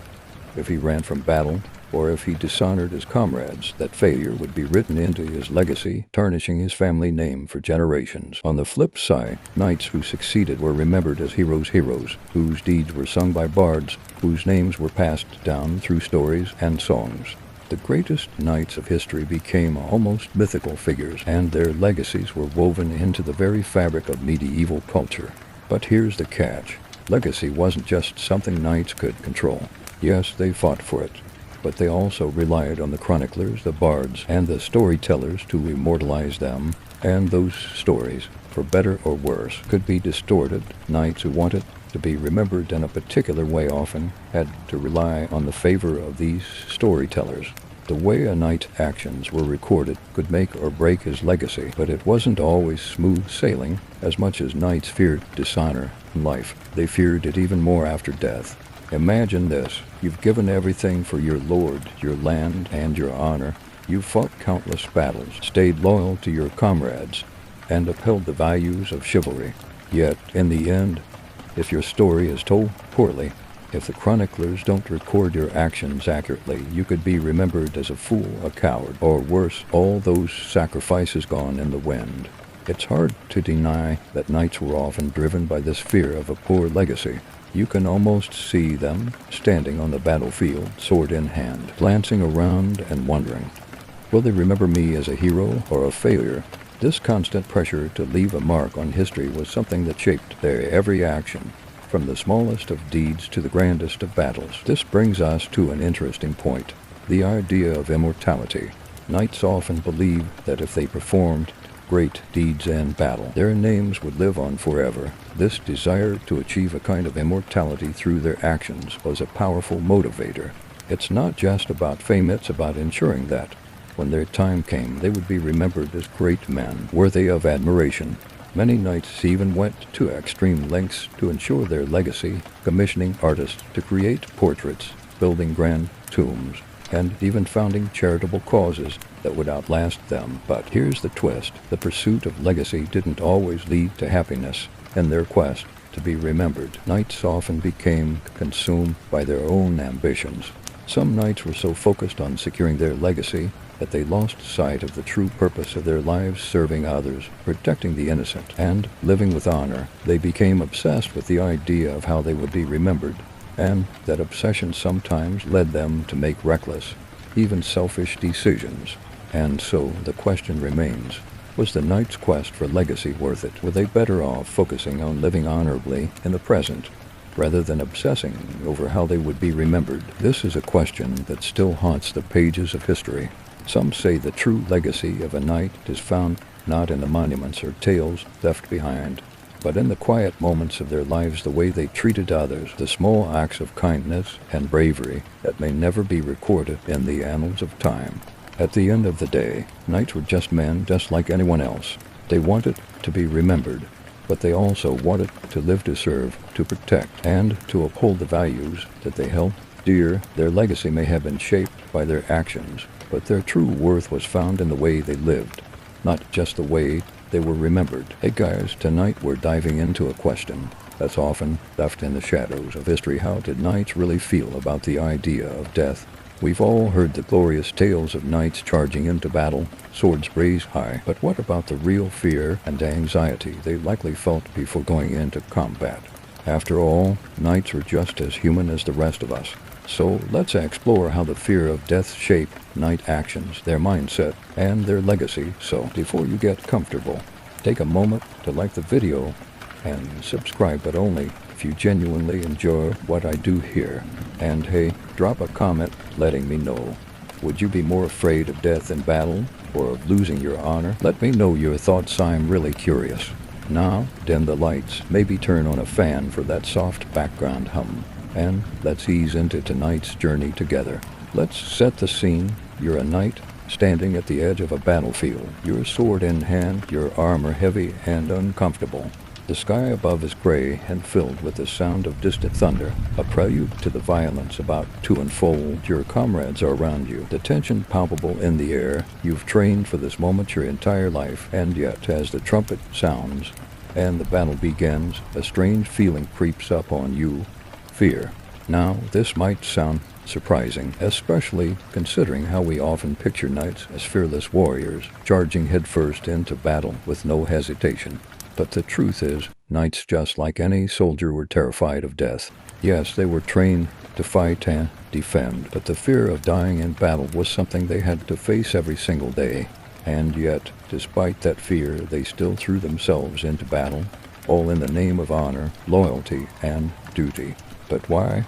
if he ran from battle, or if he dishonored his comrades, that failure would be written into his legacy, tarnishing his family name for generations. On the flip side, knights who succeeded were remembered as heroes, whose deeds were sung by bards, whose names were passed down through stories and songs. The greatest knights of history became almost mythical figures, and their legacies were woven into the very fabric of medieval culture. But here's the catch. Legacy wasn't just something knights could control. Yes, they fought for it, but they also relied on the chroniclers, the bards, and the storytellers to immortalize them, and those stories, for better or worse, could be distorted. Knights who wanted to be remembered in a particular way often had to rely on the favor of these storytellers. The way a knight's actions were recorded could make or break his legacy, but it wasn't always smooth sailing. As much as knights feared dishonor in life, they feared it even more after death. Imagine this. You've given everything for your lord, your land, and your honor. You've fought countless battles, stayed loyal to your comrades, and upheld the values of chivalry. Yet, in the end, if your story is told poorly, if the chroniclers don't record your actions accurately, you could be remembered as a fool, a coward, or worse, all those sacrifices gone in the wind. It's hard to deny that knights were often driven by this fear of a poor legacy. You can almost see them standing on the battlefield, sword in hand, glancing around and wondering, will they remember me as a hero or a failure? This constant pressure to leave a mark on history was something that shaped their every action, from the smallest of deeds to the grandest of battles. This brings us to an interesting point, the idea of immortality. Knights often believed that if they performed great deeds in battle, their names would live on forever. This desire to achieve a kind of immortality through their actions was a powerful motivator. It's not just about fame, it's about ensuring that, when their time came, they would be remembered as great men, worthy of admiration. Many knights even went to extreme lengths to ensure their legacy, commissioning artists to create portraits, building grand tombs, and even founding charitable causes that would outlast them. But here's the twist. The pursuit of legacy didn't always lead to happiness. In their quest to be remembered, knights often became consumed by their own ambitions. Some knights were so focused on securing their legacy that they lost sight of the true purpose of their lives, serving others, protecting the innocent, and living with honor. They became obsessed with the idea of how they would be remembered, and that obsession sometimes led them to make reckless, even selfish decisions. And so the question remains, was the knight's quest for legacy worth it? Were they better off focusing on living honorably in the present, rather than obsessing over how they would be remembered? This is a question that still haunts the pages of history. Some say the true legacy of a knight is found not in the monuments or tales left behind, but in the quiet moments of their lives, the way they treated others, the small acts of kindness and bravery that may never be recorded in the annals of time. At the end of the day, knights were just men, just like anyone else. They wanted to be remembered, but they also wanted to live to serve, to protect, and to uphold the values that they held dear. Their legacy may have been shaped by their actions, but their true worth was found in the way they lived, not just the way they were remembered. Hey guys, tonight we're diving into a question that's often left in the shadows of history. How did knights really feel about the idea of death We've all heard the glorious tales of knights charging into battle, swords raised high. But what about the real fear and anxiety they likely felt before going into combat? After all, knights are just as human as the rest of us. So let's explore how the fear of death shaped knight actions, their mindset, and their legacy. So before you get comfortable, take a moment to like the video and subscribe, but only if you genuinely enjoy what I do here. And hey, drop a comment letting me know. Would you be more afraid of death in battle or of losing your honor? Let me know your thoughts. I'm really curious. Now, dim the lights, maybe turn on a fan for that soft background hum, and let's ease into tonight's journey together. Let's set the scene. You're a knight standing at the edge of a battlefield, your sword in hand, your armor heavy and uncomfortable. The sky above is gray and filled with the sound of distant thunder, a prelude to the violence about to unfold. Your comrades are around you, the tension palpable in the air. You've trained for this moment your entire life, and yet, as the trumpet sounds and the battle begins, a strange feeling creeps up on you: fear. Now, this might sound surprising, especially considering how we often picture knights as fearless warriors, charging headfirst into battle with no hesitation. But the truth is, knights, just like any soldier, were terrified of death. Yes, they were trained to fight and defend, but the fear of dying in battle was something they had to face every single day. And yet, despite that fear, they still threw themselves into battle, all in the name of honor, loyalty, and duty. But why?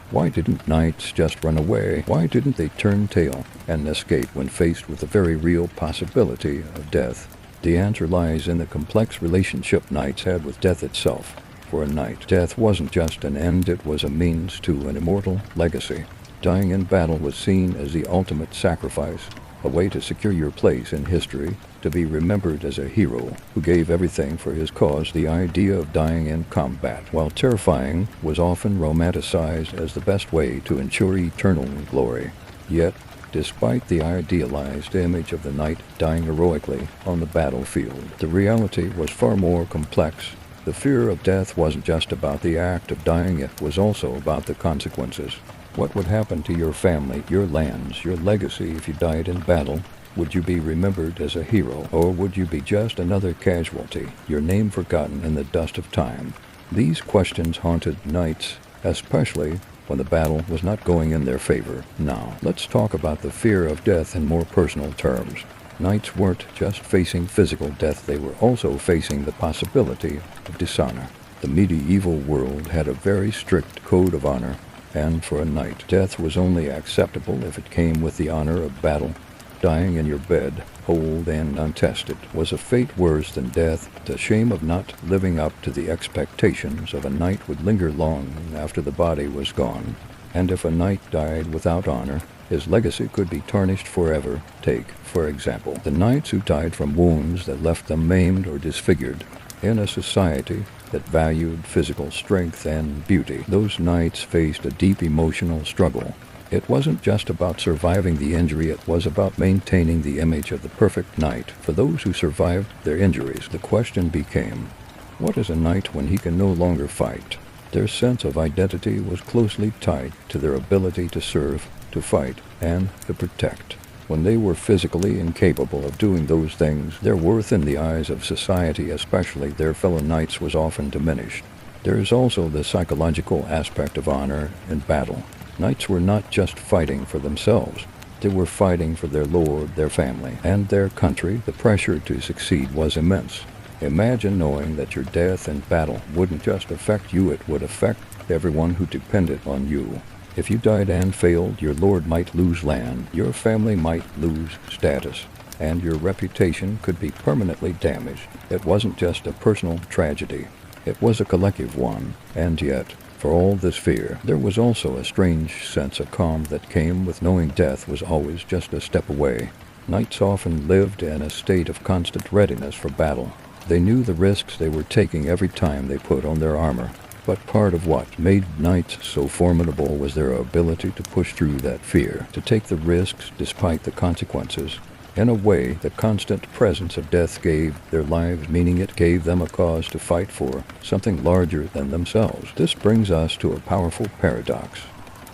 Why didn't knights just run away? Why didn't they turn tail and escape when faced with the very real possibility of death? The answer lies in the complex relationship knights had with death itself. For a knight, death wasn't just an end, it was a means to an immortal legacy. Dying in battle was seen as the ultimate sacrifice, a way to secure your place in history, to be remembered as a hero who gave everything for his cause. The idea of dying in combat, while terrifying, was often romanticized as the best way to ensure eternal glory. Yet, despite the idealized image of the knight dying heroically on the battlefield, the reality was far more complex. The fear of death wasn't just about the act of dying, it was also about the consequences. What would happen to your family, your lands, your legacy if you died in battle? Would you be remembered as a hero, or would you be just another casualty, your name forgotten in the dust of time? These questions haunted knights, especially when the battle was not going in their favor. Now, let's talk about the fear of death in more personal terms. Knights weren't just facing physical death, they were also facing the possibility of dishonor. The medieval world had a very strict code of honor, and for a knight, death was only acceptable if it came with the honor of battle. Dying in your bed, cold and untested, was a fate worse than death. The shame of not living up to the expectations of a knight would linger long after the body was gone. And if a knight died without honor, his legacy could be tarnished forever. Take, for example, the knights who died from wounds that left them maimed or disfigured. In a society that valued physical strength and beauty, those knights faced a deep emotional struggle. It wasn't just about surviving the injury, it was about maintaining the image of the perfect knight. For those who survived their injuries, the question became, what is a knight when he can no longer fight? Their sense of identity was closely tied to their ability to serve, to fight, and to protect. When they were physically incapable of doing those things, their worth in the eyes of society, especially their fellow knights, was often diminished. There is also the psychological aspect of honor in battle. Knights were not just fighting for themselves. They were fighting for their lord, their family, and their country. The pressure to succeed was immense. Imagine knowing that your death in battle wouldn't just affect you, it would affect everyone who depended on you. If you died and failed, your lord might lose land, your family might lose status, and your reputation could be permanently damaged. It wasn't just a personal tragedy. It was a collective one, and yet, for all this fear, there was also a strange sense of calm that came with knowing death was always just a step away. Knights often lived in a state of constant readiness for battle. They knew the risks they were taking every time they put on their armor. But part of what made knights so formidable was their ability to push through that fear, to take the risks despite the consequences. In a way, the constant presence of death gave their lives meaning. It gave them a cause to fight for, something larger than themselves. This brings us to a powerful paradox.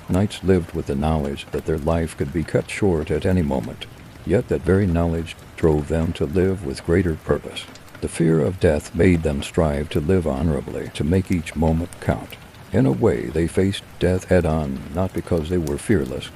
Knights lived with the knowledge that their life could be cut short at any moment, yet that very knowledge drove them to live with greater purpose. The fear of death made them strive to live honorably, to make each moment count. In a way, they faced death head-on, not because they were fearless,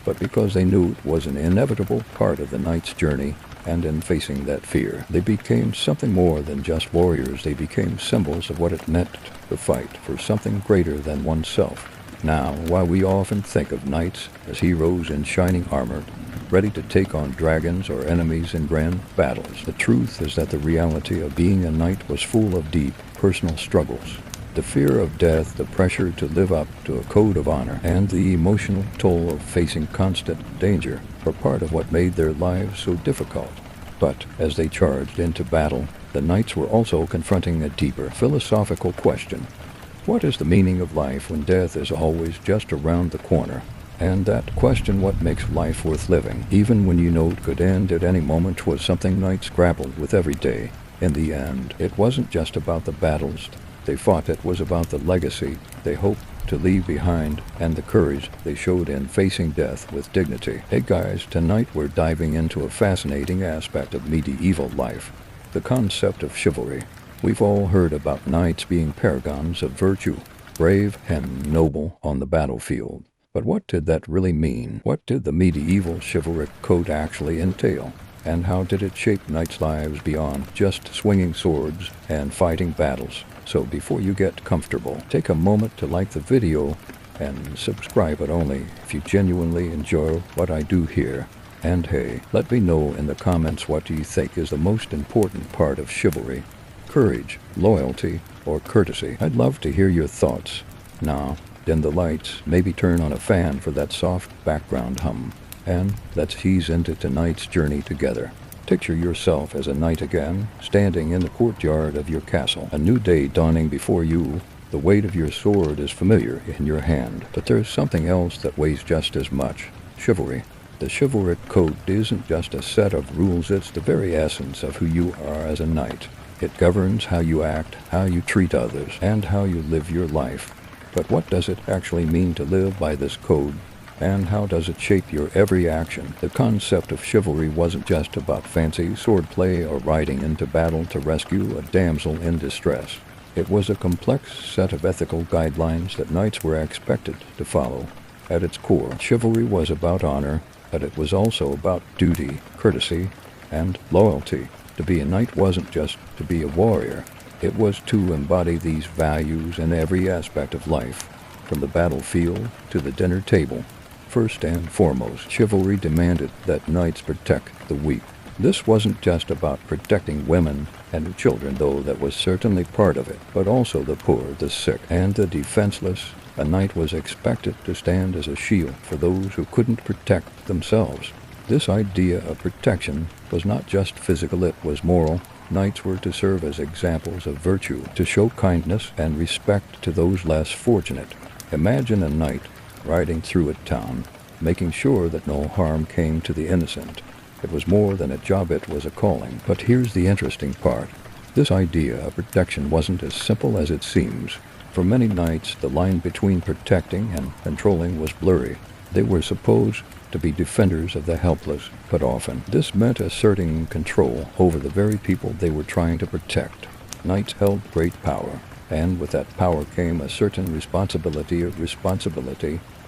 but because they knew it was an inevitable part of the knight's journey, and in facing that fear, they became something more than just warriors. They became symbols of what it meant to fight for something greater than oneself. Now, while we often think of knights as heroes in shining armor, ready to take on dragons or enemies in grand battles, the truth is that the reality of being a knight was full of deep personal struggles. The fear of death, the pressure to live up to a code of honor, and the emotional toll of facing constant danger were part of what made their lives so difficult. But as they charged into battle, the knights were also confronting a deeper philosophical question. What is the meaning of life when death is always just around the corner? And that question, what makes life worth living, even when you know it could end at any moment, was something knights grappled with every day. In the end, it wasn't just about the battles they fought, it was about the legacy they hoped to leave behind and the courage they showed in facing death with dignity. Hey guys, tonight we're diving into a fascinating aspect of medieval life, the concept of chivalry. We've all heard about knights being paragons of virtue, brave and noble on the battlefield. But what did that really mean? What did the medieval chivalric code actually entail? And how did it shape knights' lives beyond just swinging swords and fighting battles? So before you get comfortable, take a moment to like the video and subscribe, but only if you genuinely enjoy what I do here. And hey, let me know in the comments, what do you think is the most important part of chivalry? Courage, loyalty, or courtesy? I'd love to hear your thoughts. Now, dim the lights, maybe turn on a fan for that soft background hum, and let's ease into tonight's journey together. Picture yourself as a knight again, standing in the courtyard of your castle. A new day dawning before you. The weight of your sword is familiar in your hand, but there's something else that weighs just as much: chivalry. The chivalric code isn't just a set of rules, it's the very essence of who you are as a knight. It governs how you act, how you treat others, and how you live your life. But what does it actually mean to live by this code? And how does it shape your every action? The concept of chivalry wasn't just about fancy swordplay or riding into battle to rescue a damsel in distress. It was a complex set of ethical guidelines that knights were expected to follow. At its core, chivalry was about honor, but it was also about duty, courtesy, and loyalty. To be a knight wasn't just to be a warrior. It was to embody these values in every aspect of life, from the battlefield to the dinner table. First and foremost, chivalry demanded that knights protect the weak. This wasn't just about protecting women and children, though that was certainly part of it, but also the poor, the sick, and the defenseless. A knight was expected to stand as a shield for those who couldn't protect themselves. This idea of protection was not just physical, it was moral. Knights were to serve as examples of virtue, to show kindness and respect to those less fortunate. Imagine a knight riding through a town, making sure that no harm came to the innocent. It was more than a job, it was a calling. But here's the interesting part. This idea of protection wasn't as simple as it seems. For many knights, the line between protecting and controlling was blurry. They were supposed to be defenders of the helpless, but often this meant asserting control over the very people they were trying to protect. Knights held great power, and with that power came a certain responsibility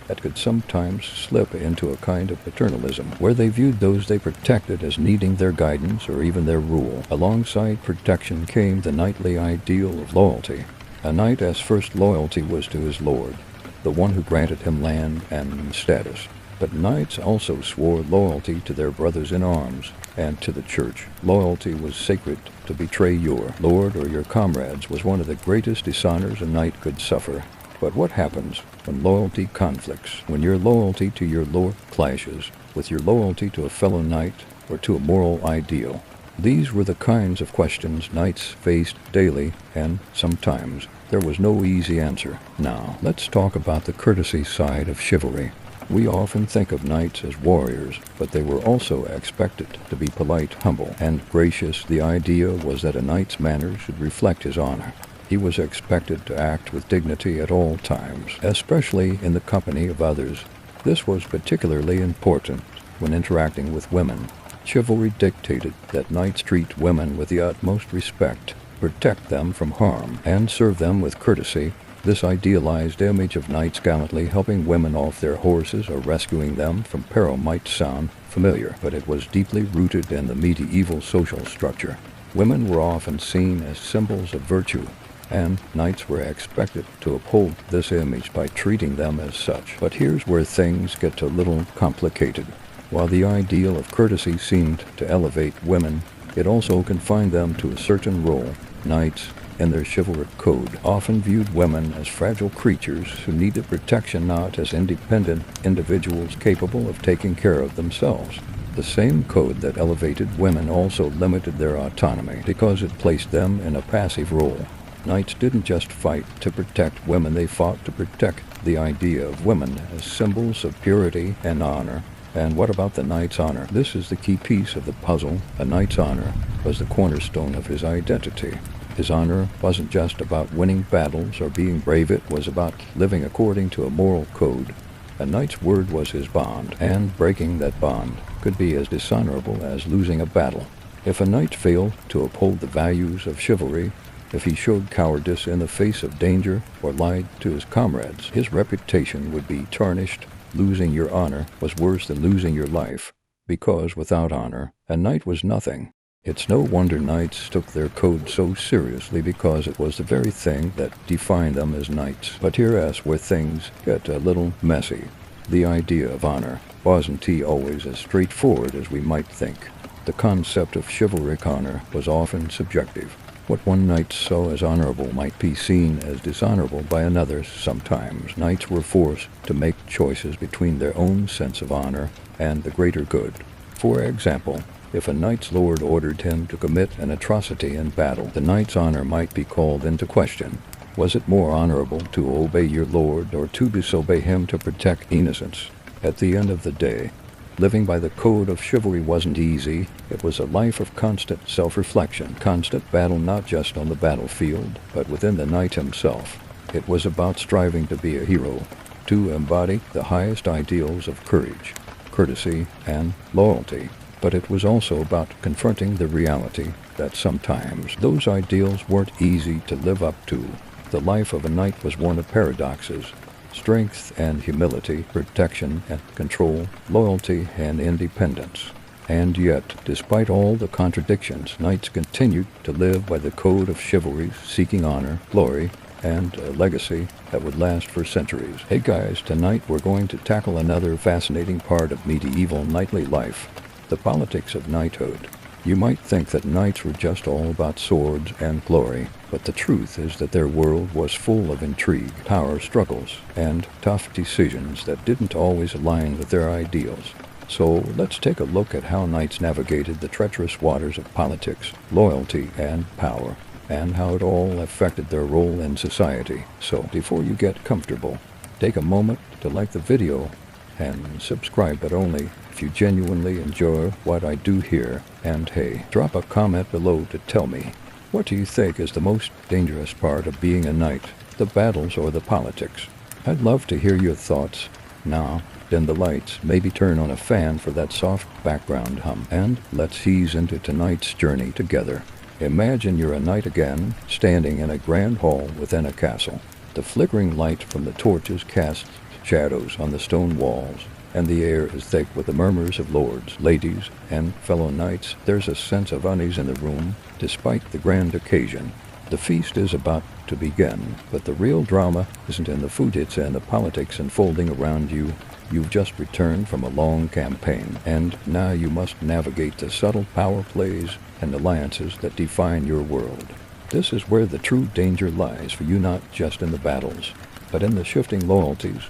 that could sometimes slip into a kind of paternalism, where they viewed those they protected as needing their guidance or even their rule. Alongside protection came the knightly ideal of loyalty. A knight's first loyalty was to his lord, the one who granted him land and status. But knights also swore loyalty to their brothers in arms and to the church. Loyalty was sacred. To betray your lord or your comrades was one of the greatest dishonors a knight could suffer. But what happens when loyalty conflicts, when your loyalty to your lord clashes with your loyalty to a fellow knight or to a moral ideal? These were the kinds of questions knights faced daily, and sometimes there was no easy answer. Now, let's talk about the courtesy side of chivalry. We often think of knights as warriors, but they were also expected to be polite, humble, and gracious. The idea was that a knight's manners should reflect his honor. He was expected to act with dignity at all times, especially in the company of others. This was particularly important when interacting with women. Chivalry dictated that knights treat women with the utmost respect, protect them from harm, and serve them with courtesy. This idealized image of knights gallantly helping women off their horses or rescuing them from peril might sound familiar, but it was deeply rooted in the medieval social structure. Women were often seen as symbols of virtue, and knights were expected to uphold this image by treating them as such. But here's where things get a little complicated. While the ideal of courtesy seemed to elevate women, it also confined them to a certain role. Knights, in their chivalric code, often viewed women as fragile creatures who needed protection, not as independent individuals capable of taking care of themselves. The same code that elevated women also limited their autonomy because it placed them in a passive role. Knights didn't just fight to protect women, they fought to protect the idea of women as symbols of purity and honor. And what about the knight's honor? This is the key piece of the puzzle. A knight's honor was the cornerstone of his identity. His honor wasn't just about winning battles or being brave, it was about living according to a moral code. A knight's word was his bond, and breaking that bond could be as dishonorable as losing a battle. If a knight failed to uphold the values of chivalry, if he showed cowardice in the face of danger or lied to his comrades, his reputation would be tarnished. Losing your honor was worse than losing your life, because without honor, a knight was nothing. It's no wonder knights took their code so seriously, because it was the very thing that defined them as knights. But here's where things get a little messy. The idea of honor wasn't always as straightforward as we might think. The concept of chivalric honor was often subjective. What one knight saw as honorable might be seen as dishonorable by another. Sometimes knights were forced to make choices between their own sense of honor and the greater good. For example, if a knight's lord ordered him to commit an atrocity in battle, the knight's honor might be called into question. Was it more honorable to obey your lord or to disobey him to protect innocence? At the end of the day, living by the code of chivalry wasn't easy. It was a life of constant self-reflection, constant battle, not just on the battlefield, but within the knight himself. It was about striving to be a hero, to embody the highest ideals of courage, courtesy, and loyalty. But it was also about confronting the reality that sometimes those ideals weren't easy to live up to. The life of a knight was one of paradoxes: strength and humility, protection and control, loyalty and independence. And yet, despite all the contradictions, knights continued to live by the code of chivalry, seeking honor, glory, and a legacy that would last for centuries. Hey guys, tonight we're going to tackle another fascinating part of medieval knightly life: the politics of knighthood. You might think that knights were just all about swords and glory, but the truth is that their world was full of intrigue, power struggles, and tough decisions that didn't always align with their ideals. So let's take a look at how knights navigated the treacherous waters of politics, loyalty, and power, and how it all affected their role in society. So before you get comfortable, take a moment to like the video and subscribe, but only if you genuinely enjoy what I do here. And hey, drop a comment below to tell me, what do you think is the most dangerous part of being a knight, the battles or the politics? I'd love to hear your thoughts. Now, dim the lights, maybe turn on a fan for that soft background hum, and let's ease into tonight's journey together. Imagine you're a knight again, standing in a grand hall within a castle. The flickering light from the torches casts shadows on the stone walls, and the air is thick with the murmurs of lords, ladies, and fellow knights. There's a sense of unease in the room, despite the grand occasion. The feast is about to begin, but the real drama isn't in the food, it's in the politics unfolding around you. You've just returned from a long campaign, and now you must navigate the subtle power plays and alliances that define your world. This is where the true danger lies for you, not just in the battles, but in the shifting loyalties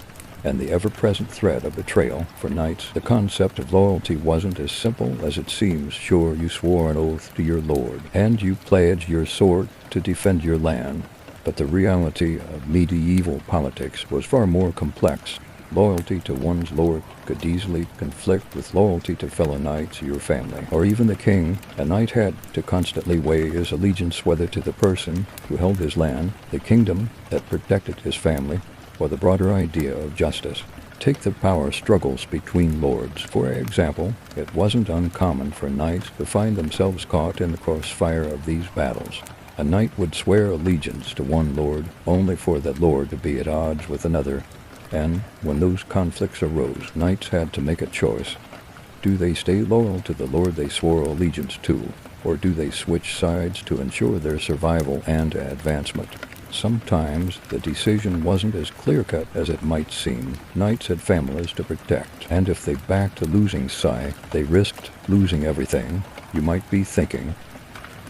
and the ever-present threat of betrayal. For knights, the concept of loyalty wasn't as simple as it seems. Sure, you swore an oath to your lord, and you pledged your sword to defend your land, but the reality of medieval politics was far more complex. Loyalty to one's lord could easily conflict with loyalty to fellow knights, your family, or even the king. A knight had to constantly weigh his allegiance whether to the person who held his land, the kingdom that protected his family, or the broader idea of justice. Take the power struggles between lords. For example, it wasn't uncommon for knights to find themselves caught in the crossfire of these battles. A knight would swear allegiance to one lord only for that lord to be at odds with another, and when those conflicts arose, knights had to make a choice. Do they stay loyal to the lord they swore allegiance to, or do they switch sides to ensure their survival and advancement? Sometimes the decision wasn't as clear-cut as it might seem. Knights had families to protect, and if they backed a losing side, they risked losing everything. You might be thinking,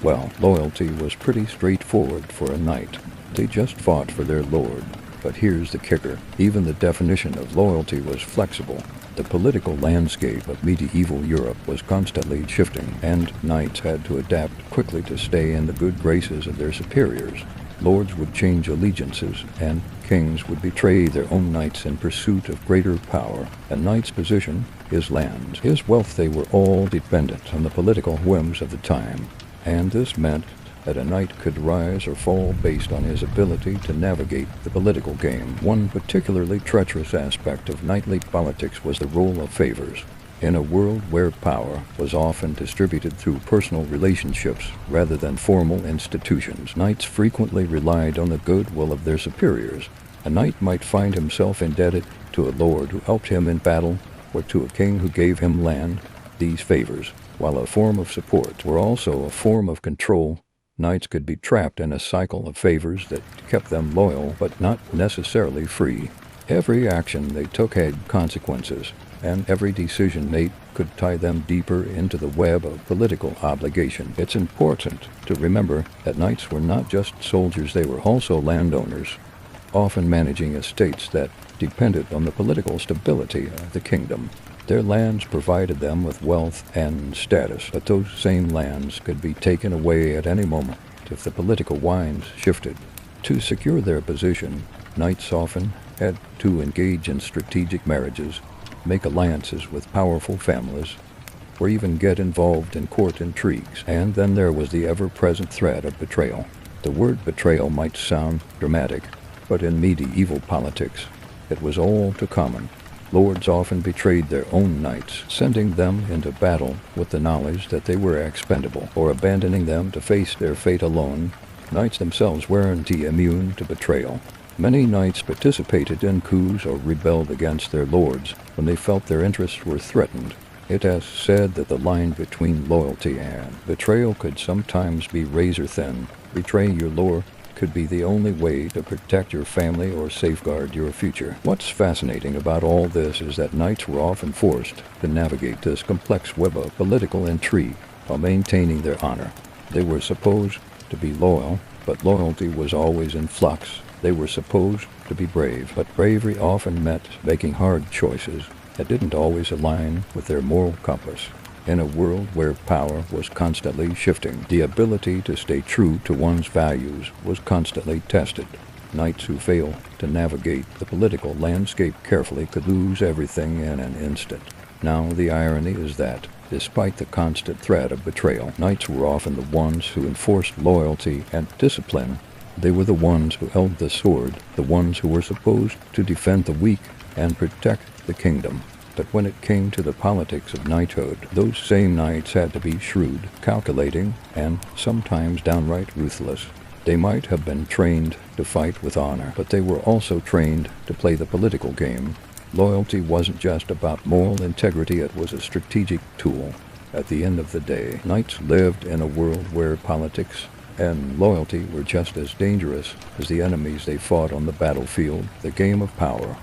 well, loyalty was pretty straightforward for a knight. They just fought for their lord. But here's the kicker. Even the definition of loyalty was flexible. The political landscape of medieval Europe was constantly shifting, and knights had to adapt quickly to stay in the good graces of their superiors. Lords would change allegiances, and kings would betray their own knights in pursuit of greater power. A knight's position, his lands, his wealth, they were all dependent on the political whims of the time. And this meant that a knight could rise or fall based on his ability to navigate the political game. One particularly treacherous aspect of knightly politics was the role of favors. In a world where power was often distributed through personal relationships rather than formal institutions, knights frequently relied on the goodwill of their superiors. A knight might find himself indebted to a lord who helped him in battle, or to a king who gave him land. These favors, while a form of support, were also a form of control. Knights could be trapped in a cycle of favors that kept them loyal but not necessarily free. Every action they took had consequences, and every decision made could tie them deeper into the web of political obligation. It's important to remember that knights were not just soldiers, they were also landowners, often managing estates that depended on the political stability of the kingdom. Their lands provided them with wealth and status, but those same lands could be taken away at any moment if the political winds shifted. To secure their position, knights often had to engage in strategic marriages, make alliances with powerful families, or even get involved in court intrigues. And then there was the ever-present threat of betrayal. The word betrayal might sound dramatic, but in medieval politics, it was all too common. Lords often betrayed their own knights, sending them into battle with the knowledge that they were expendable, or abandoning them to face their fate alone. Knights themselves weren't immune to betrayal. Many knights participated in coups or rebelled against their lords when they felt their interests were threatened. It is said that the line between loyalty and betrayal could sometimes be razor thin. Betraying your lord could be the only way to protect your family or safeguard your future. What's fascinating about all this is that knights were often forced to navigate this complex web of political intrigue while maintaining their honor. They were supposed to be loyal, but loyalty was always in flux. They were supposed to be brave, but bravery often meant making hard choices that didn't always align with their moral compass. In a world where power was constantly shifting, the ability to stay true to one's values was constantly tested. Knights who failed to navigate the political landscape carefully could lose everything in an instant. Now, the irony is that, despite the constant threat of betrayal, knights were often the ones who enforced loyalty and discipline. They were the ones who held the sword, the ones who were supposed to defend the weak and protect the kingdom. But when it came to the politics of knighthood, those same knights had to be shrewd, calculating, and sometimes downright ruthless. They might have been trained to fight with honor, but they were also trained to play the political game. Loyalty wasn't just about moral integrity, it was a strategic tool. At the end of the day, knights lived in a world where politics and loyalty were just as dangerous as the enemies they fought on the battlefield. The game of power,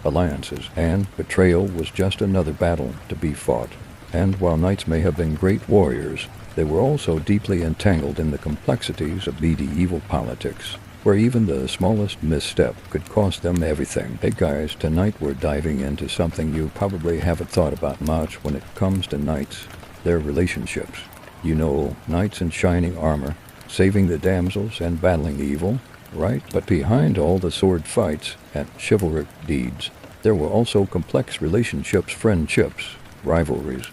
alliances, and betrayal was just another battle to be fought. And while knights may have been great warriors, they were also deeply entangled in the complexities of medieval politics, where even the smallest misstep could cost them everything. Hey guys, tonight we're diving into something you probably haven't thought about much when it comes to knights, their relationships. You know, knights in shining armor, saving the damsels and battling evil, right? But behind all the sword fights and chivalric deeds, There were also complex relationships, friendships, rivalries,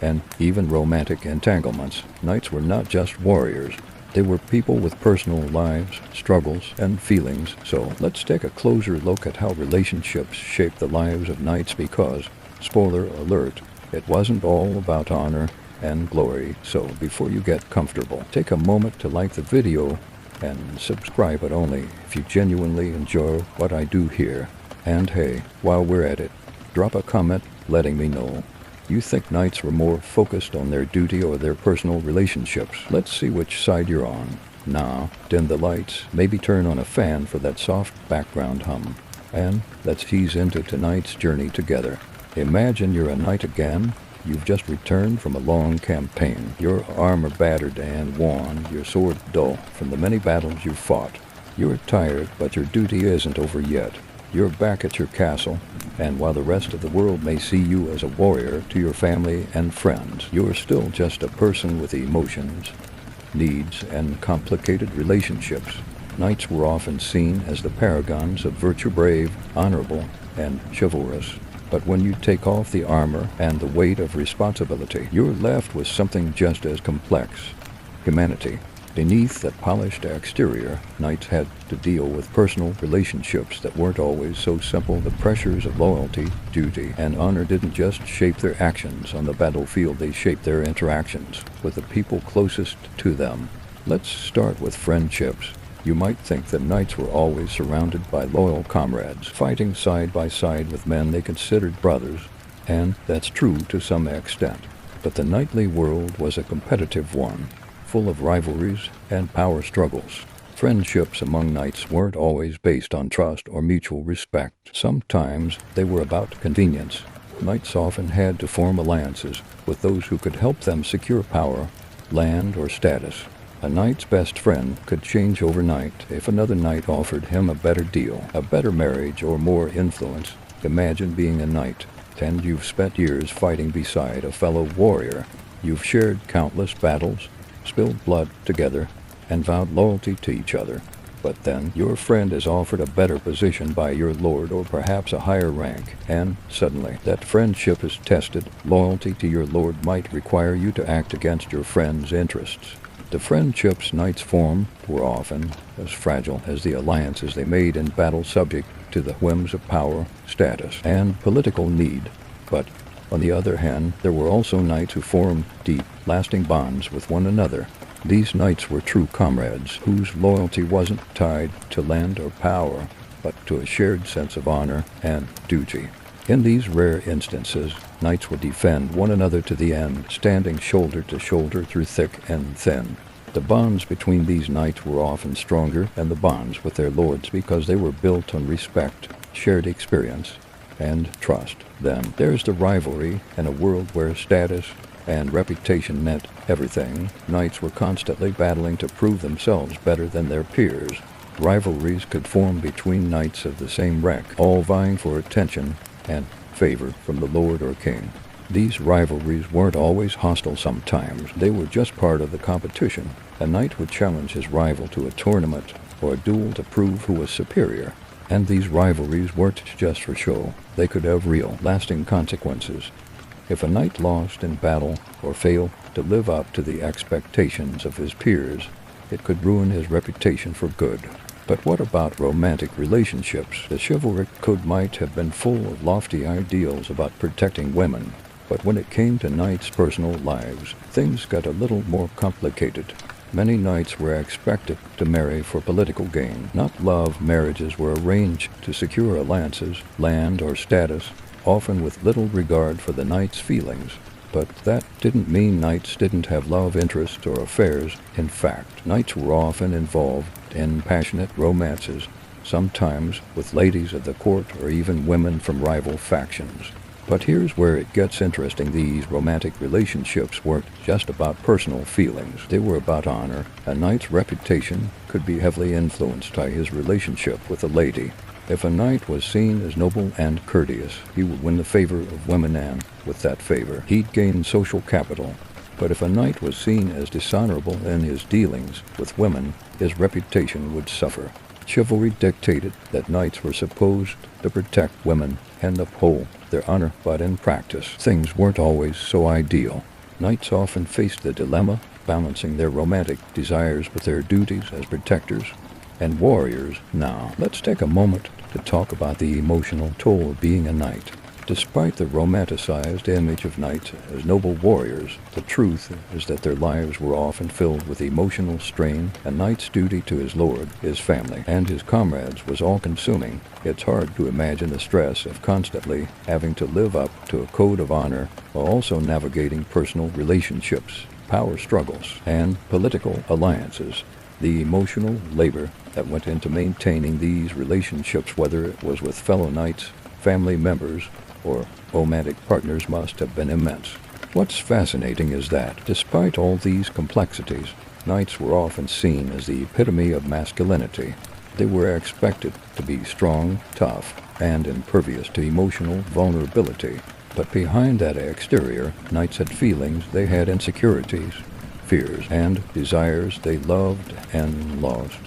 and even romantic entanglements. Knights were not just warriors. They were people with personal lives, struggles, and feelings. So let's take a closer look at how relationships shape the lives of knights because, spoiler alert, it wasn't all about honor and glory. So before you get comfortable, take a moment to like the video and subscribe, but only if you genuinely enjoy what I do here. And hey, while we're at it, drop a comment letting me know. You think knights were more focused on their duty or their personal relationships? Let's see which side you're on. Now, dim the lights, maybe turn on a fan for that soft background hum. And let's ease into tonight's journey together. Imagine you're a knight again. You've just returned from a long campaign. Your armor battered and worn, your sword dull from the many battles you've fought. You're tired, but your duty isn't over yet. You're back at your castle, and while the rest of the world may see you as a warrior to your family and friends, you're still just a person with emotions, needs, and complicated relationships. Knights were often seen as the paragons of virtue, brave, honorable, and chivalrous. But when you take off the armor and the weight of responsibility, you're left with something just as complex: humanity. Beneath that polished exterior, knights had to deal with personal relationships that weren't always so simple. The pressures of loyalty, duty, and honor didn't just shape their actions on the battlefield, they shaped their interactions with the people closest to them. Let's start with friendships. You might think that knights were always surrounded by loyal comrades, fighting side by side with men they considered brothers, and that's true to some extent. But the knightly world was a competitive one, full of rivalries and power struggles. Friendships among knights weren't always based on trust or mutual respect. Sometimes they were about convenience. Knights often had to form alliances with those who could help them secure power, land, or status. A knight's best friend could change overnight if another knight offered him a better deal, a better marriage, or more influence. Imagine being a knight, and you've spent years fighting beside a fellow warrior. You've shared countless battles, spilled blood together, and vowed loyalty to each other. But then your friend is offered a better position by your lord or perhaps a higher rank, and suddenly that friendship is tested. Loyalty to your lord might require you to act against your friend's interests. The friendships knights formed were often as fragile as the alliances they made in battle, subject to the whims of power, status, and political need. But on the other hand, there were also knights who formed deep, lasting bonds with one another. These knights were true comrades, whose loyalty wasn't tied to land or power, but to a shared sense of honor and duty. In these rare instances, knights would defend one another to the end, standing shoulder to shoulder through thick and thin. The bonds between these knights were often stronger than the bonds with their lords because they were built on respect, shared experience, and trust. Then there's the rivalry. In a world where status and reputation meant everything, knights were constantly battling to prove themselves better than their peers. Rivalries could form between knights of the same rank, all vying for attention and favor from the lord or king. These rivalries weren't always hostile. Sometimes they were just part of the competition. A knight would challenge his rival to a tournament or a duel to prove who was superior. And these rivalries weren't just for show. They could have real, lasting consequences. If a knight lost in battle or failed to live up to the expectations of his peers, it could ruin his reputation for good. But what about romantic relationships? The chivalric code might have been full of lofty ideals about protecting women, but when it came to knights' personal lives, things got a little more complicated. Many knights were expected to marry for political gain, not love. Marriages were arranged to secure alliances, land, or status, often with little regard for the knight's feelings. But that didn't mean knights didn't have love interests or affairs. In fact, knights were often involved in passionate romances, sometimes with ladies of the court or even women from rival factions. But here's where it gets interesting. These romantic relationships weren't just about personal feelings. They were about honor. A knight's reputation could be heavily influenced by his relationship with a lady. If a knight was seen as noble and courteous, he would win the favor of women, and with that favor, he'd gain social capital. But if a knight was seen as dishonorable in his dealings with women, his reputation would suffer. Chivalry dictated that knights were supposed to protect women and uphold their honor, but in practice, things weren't always so ideal. Knights often faced the dilemma balancing their romantic desires with their duties as protectors and warriors. Now, let's take a moment to talk about the emotional toll of being a knight. Despite the romanticized image of knights as noble warriors, the truth is that their lives were often filled with emotional strain. A knight's duty to his lord, his family, and his comrades was all-consuming. It's hard to imagine the stress of constantly having to live up to a code of honor while also navigating personal relationships, power struggles, and political alliances. The emotional labor that went into maintaining these relationships, whether it was with fellow knights, family members, or romantic partners, must have been immense. What's fascinating is that, despite all these complexities, knights were often seen as the epitome of masculinity. They were expected to be strong, tough, and impervious to emotional vulnerability. But behind that exterior, knights had feelings, they had insecurities, fears, and desires they loved and lost.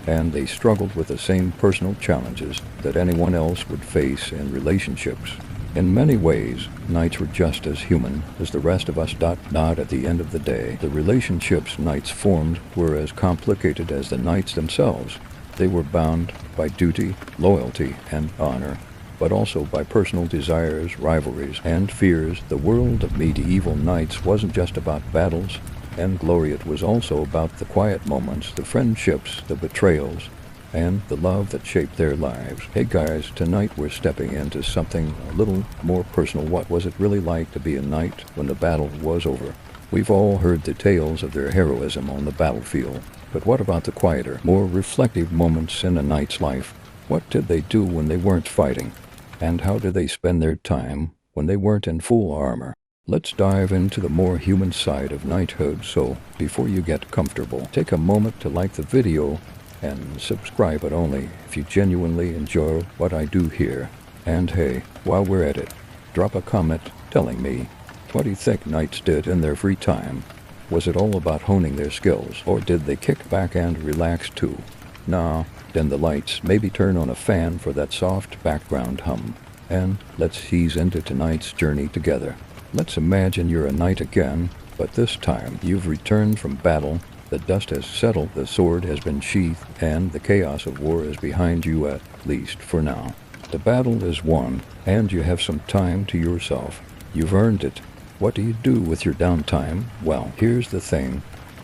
And they struggled with the same personal challenges that anyone else would face in relationships. In many ways, knights were just as human as the rest of us. Not at the end of the day. The relationships knights formed were as complicated as the knights themselves. They were bound by duty, loyalty, and honor, but also by personal desires, rivalries, and fears. The world of medieval knights wasn't just about battles and glory. It was also about the quiet moments, the friendships, the betrayals, and the love that shaped their lives. Hey guys, tonight we're stepping into something a little more personal. What was it really like to be a knight when the battle was over? We've all heard the tales of their heroism on the battlefield, but what about the quieter, more reflective moments in a knight's life? What did they do when they weren't fighting? And how did they spend their time when they weren't in full armor? Let's dive into the more human side of knighthood. So, before you get comfortable, take a moment to like the video and subscribe, but only if you genuinely enjoy what I do here. And hey, while we're at it, drop a comment telling me, what do you think knights did in their free time? Was it all about honing their skills, or did they kick back and relax too? Nah, dim the lights, maybe turn on a fan for that soft background hum, and let's ease into tonight's journey together. Let's imagine you're a knight again, but this time you've returned from battle. The dust has settled, the sword has been sheathed, and the chaos of war is behind you, at least for now. The battle is won, and you have some time to yourself. You've earned it. What do you do with your downtime? Well, here's the thing.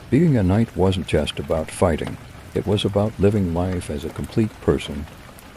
Being a knight wasn't just about fighting. It was about living life as a complete person,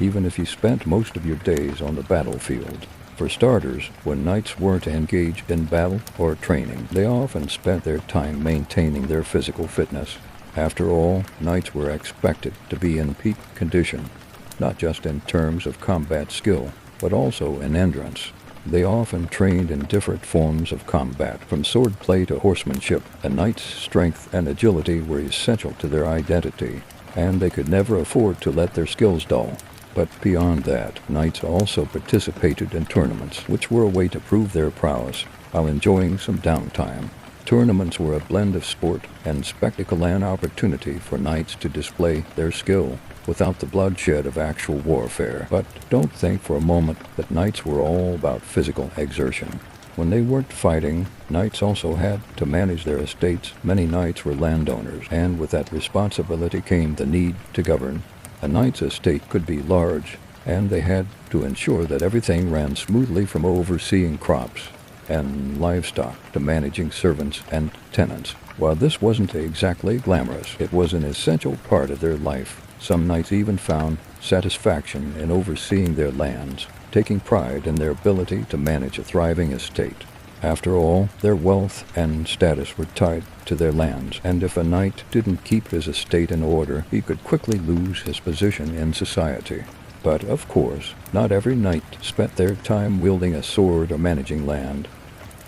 even if you spent most of your days on the battlefield. For starters, when knights weren't engaged in battle or training, they often spent their time maintaining their physical fitness. After all, knights were expected to be in peak condition, not just in terms of combat skill, but also in endurance. They often trained in different forms of combat, from swordplay to horsemanship. A knight's strength and agility were essential to their identity, and they could never afford to let their skills dull. But beyond that, knights also participated in tournaments, which were a way to prove their prowess while enjoying some downtime. Tournaments were a blend of sport and spectacle, an opportunity for knights to display their skill without the bloodshed of actual warfare. But don't think for a moment that knights were all about physical exertion. When they weren't fighting, knights also had to manage their estates. Many knights were landowners, and with that responsibility came the need to govern. A knight's estate could be large, and they had to ensure that everything ran smoothly, from overseeing crops and livestock to managing servants and tenants. While this wasn't exactly glamorous, it was an essential part of their life. Some knights even found satisfaction in overseeing their lands, taking pride in their ability to manage a thriving estate. After all, their wealth and status were tied to their lands, and if a knight didn't keep his estate in order, he could quickly lose his position in society. But, of course, not every knight spent their time wielding a sword or managing land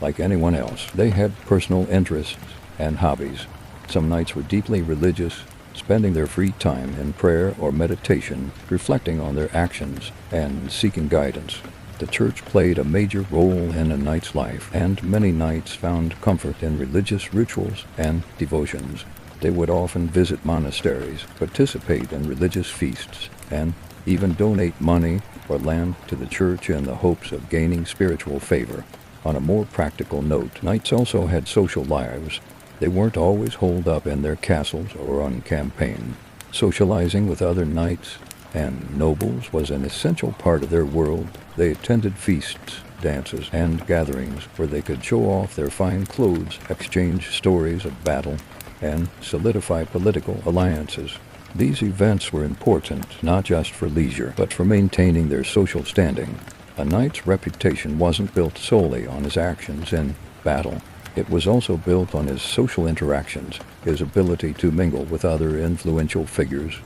like anyone else. They had personal interests and hobbies. Some knights were deeply religious, spending their free time in prayer or meditation, reflecting on their actions and seeking guidance. The church played a major role in a knight's life, and many knights found comfort in religious rituals and devotions. They would often visit monasteries, participate in religious feasts, and even donate money or land to the church in the hopes of gaining spiritual favor. On a more practical note, knights also had social lives. They weren't always holed up in their castles or on campaign. Socializing with other knights and nobles was an essential part of their world. They attended feasts, dances, and gatherings where they could show off their fine clothes, exchange stories of battle, and solidify political alliances. These events were important not just for leisure, but for maintaining their social standing. A knight's reputation wasn't built solely on his actions in battle. It was also built on his social interactions, his ability to mingle with other influential figures,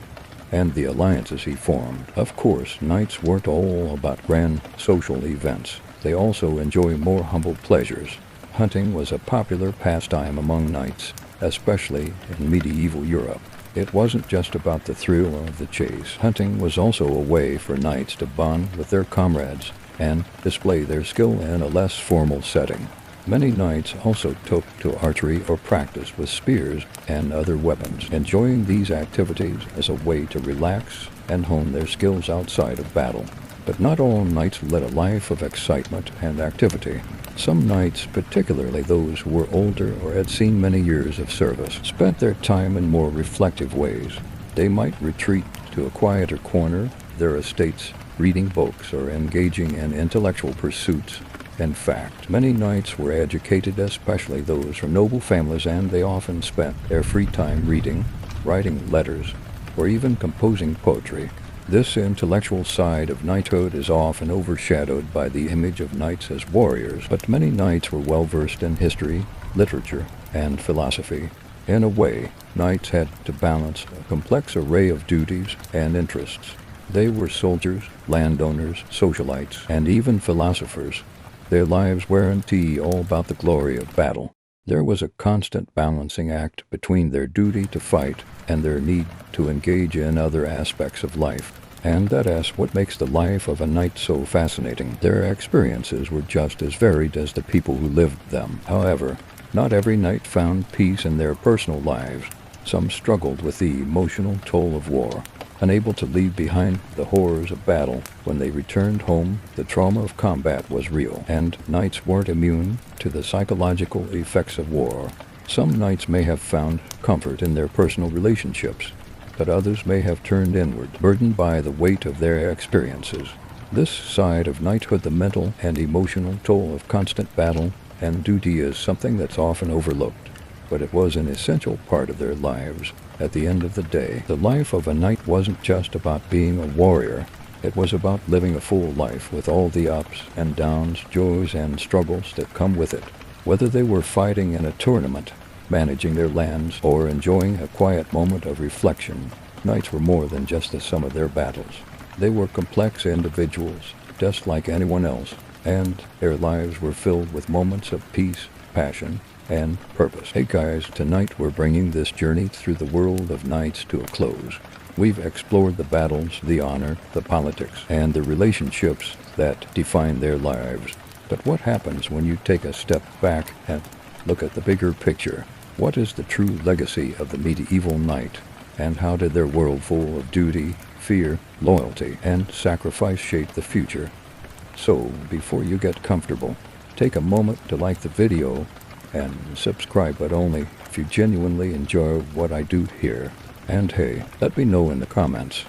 and the alliances he formed. Of course, knights weren't all about grand social events. They also enjoyed more humble pleasures. Hunting was a popular pastime among knights, especially in medieval Europe. It wasn't just about the thrill of the chase. Hunting was also a way for knights to bond with their comrades and display their skill in a less formal setting. Many knights also took to archery or practice with spears and other weapons, enjoying these activities as a way to relax and hone their skills outside of battle. But not all knights led a life of excitement and activity. Some knights, particularly those who were older or had seen many years of service, spent their time in more reflective ways. They might retreat to a quieter corner of their estates, reading books or engaging in intellectual pursuits. In fact, many knights were educated, especially those from noble families, and they often spent their free time reading, writing letters, or even composing poetry. This intellectual side of knighthood is often overshadowed by the image of knights as warriors, but many knights were well versed in history, literature, and philosophy. In a way, knights had to balance a complex array of duties and interests. They were soldiers, landowners, socialites, and even philosophers. Their lives weren't all about the glory of battle. There was a constant balancing act between their duty to fight and their need to engage in other aspects of life. And that's what makes the life of a knight so fascinating. Their experiences were just as varied as the people who lived them. However, not every knight found peace in their personal lives. Some struggled with the emotional toll of war. Unable to leave behind the horrors of battle, when they returned home, the trauma of combat was real, and knights weren't immune to the psychological effects of war. Some knights may have found comfort in their personal relationships, but others may have turned inward, burdened by the weight of their experiences. This side of knighthood, the mental and emotional toll of constant battle and duty, is something that's often overlooked, but it was an essential part of their lives. At the end of the day, the life of a knight wasn't just about being a warrior. It was about living a full life with all the ups and downs, joys and struggles that come with it. Whether they were fighting in a tournament, managing their lands, or enjoying a quiet moment of reflection, knights were more than just the sum of their battles. They were complex individuals, just like anyone else, and their lives were filled with moments of peace, passion, and purpose. Hey guys, tonight we're bringing this journey through the world of knights to a close. We've explored the battles, the honor, the politics, and the relationships that define their lives. But what happens when you take a step back and look at the bigger picture? What is the true legacy of the medieval knight? And how did their world full of duty, fear, loyalty, and sacrifice shape the future? So, before you get comfortable, take a moment to like the video and subscribe, but only if you genuinely enjoy what I do here. And hey, let me know in the comments,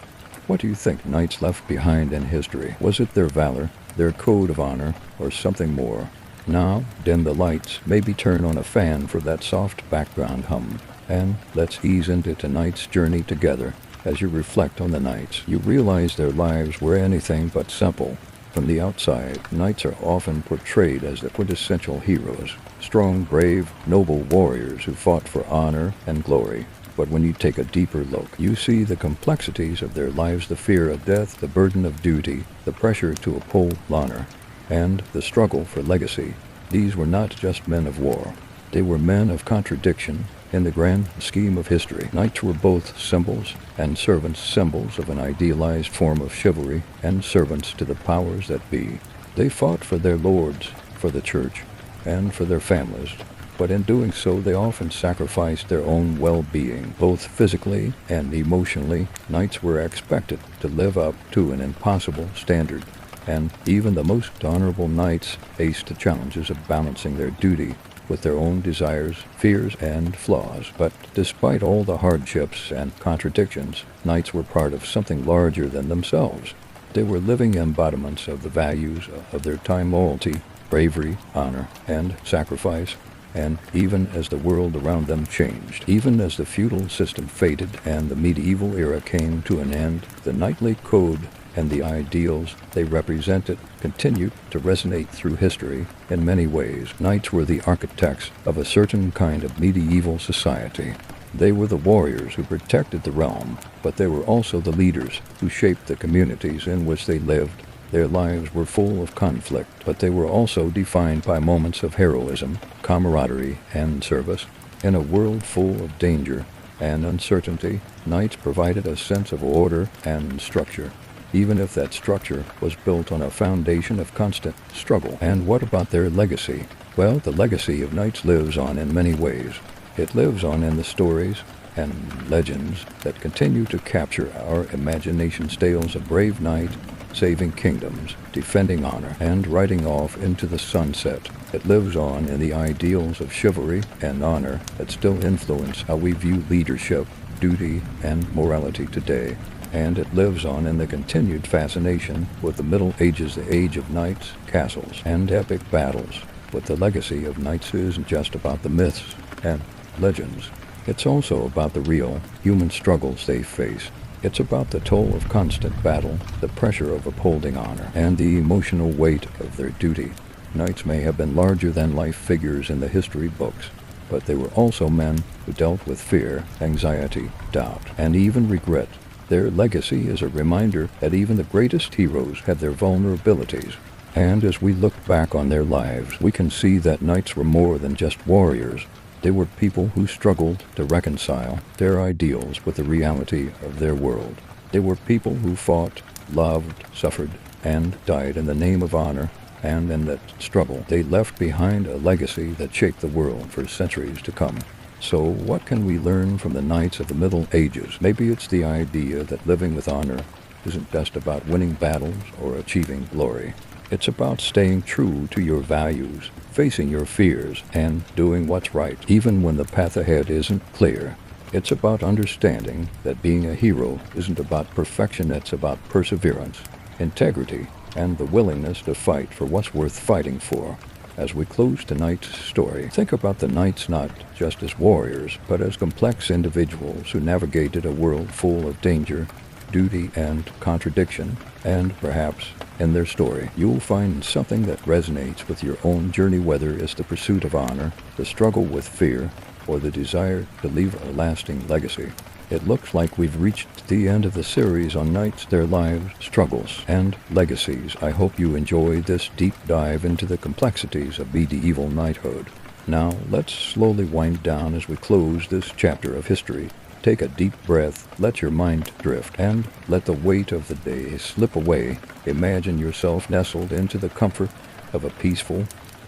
what do you think knights left behind in history? Was it their valor, their code of honor, or something more? Now, dim the lights, maybe turn on a fan for that soft background hum, and let's ease into tonight's journey together. As you reflect on the knights, you realize their lives were anything but simple. From the outside, knights are often portrayed as the quintessential heroes, strong, brave, noble warriors who fought for honor and glory. But when you take a deeper look, you see the complexities of their lives, the fear of death, the burden of duty, the pressure to uphold honor, and the struggle for legacy. These were not just men of war. They were men of contradiction. In the grand scheme of history, knights were both symbols and servants, symbols of an idealized form of chivalry and servants to the powers that be. They fought for their lords, for the church, and for their families. but in doing so they often sacrificed their own well-being, both physically and emotionally. Knights were expected to live up to an impossible standard, and even the most honorable knights faced the challenges of balancing their duty with their own desires, fears, and flaws. But despite all the hardships and contradictions, knights were part of something larger than themselves. They were living embodiments of the values of their time: loyalty, bravery, honor, and sacrifice. And even as the world around them changed, even as the feudal system faded and the medieval era came to an end, the knightly code and the ideals they represented continued to resonate through history in many ways. Knights were the architects of a certain kind of medieval society. They were the warriors who protected the realm, but they were also the leaders who shaped the communities in which they lived. Their lives were full of conflict, but they were also defined by moments of heroism, camaraderie, and service. In a world full of danger and uncertainty, knights provided a sense of order and structure, even if that structure was built on a foundation of constant struggle. And what about their legacy? Well, the legacy of knights lives on in many ways. It lives on in the stories and legends that continue to capture our imagination's tales of brave knight saving kingdoms, defending honor, and riding off into the sunset. It lives on in the ideals of chivalry and honor that still influence how we view leadership, duty, and morality today. And it lives on in the continued fascination with the Middle Ages, the age of knights, castles, and epic battles. But the legacy of knights isn't just about the myths and legends. It's also about the real, human struggles they face. It's about the toll of constant battle, the pressure of upholding honor, and the emotional weight of their duty. Knights may have been larger-than-life figures in the history books, but they were also men who dealt with fear, anxiety, doubt, and even regret. Their legacy is a reminder that even the greatest heroes had their vulnerabilities. And as we look back on their lives, we can see that knights were more than just warriors. They were people who struggled to reconcile their ideals with the reality of their world. They were people who fought, loved, suffered, and died in the name of honor, and in that struggle they left behind a legacy that shaped the world for centuries to come. So what can we learn from the knights of the Middle Ages? Maybe it's the idea that living with honor isn't just about winning battles or achieving glory. It's about staying true to your values, facing your fears, and doing what's right, even when the path ahead isn't clear. It's about understanding that being a hero isn't about perfection, it's about perseverance, integrity, and the willingness to fight for what's worth fighting for. As we close tonight's story, think about the knights not just as warriors, but as complex individuals who navigated a world full of danger, duty, and contradiction. And perhaps in their story, you'll find something that resonates with your own journey, whether it's the pursuit of honor, the struggle with fear, or the desire to leave a lasting legacy. It looks like we've reached the end of the series on knights, their lives, struggles, and legacies. I hope you enjoyed this deep dive into the complexities of medieval knighthood. Now, let's slowly wind down as we close this chapter of history. Take a deep breath, let your mind drift, and let the weight of the day slip away. Imagine yourself nestled into the comfort of a peaceful,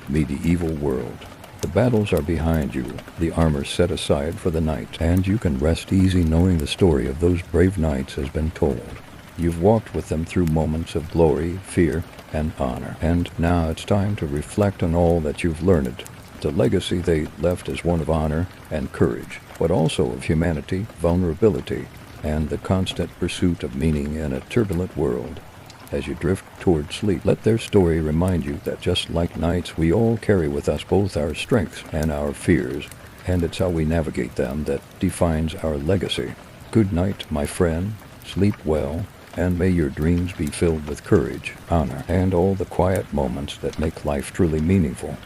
medieval world. The battles are behind you, the armor set aside for the night, and you can rest easy knowing the story of those brave knights has been told. You've walked with them through moments of glory, fear, and honor, and now it's time to reflect on all that you've learned. The legacy they left is one of honor and courage, but also of humanity, vulnerability, and the constant pursuit of meaning in a turbulent world. As you drift toward sleep, let their story remind you that just like knights, we all carry with us both our strengths and our fears, and it's how we navigate them that defines our legacy. Good night, my friend. Sleep well, and may your dreams be filled with courage, honor, and all the quiet moments that make life truly meaningful.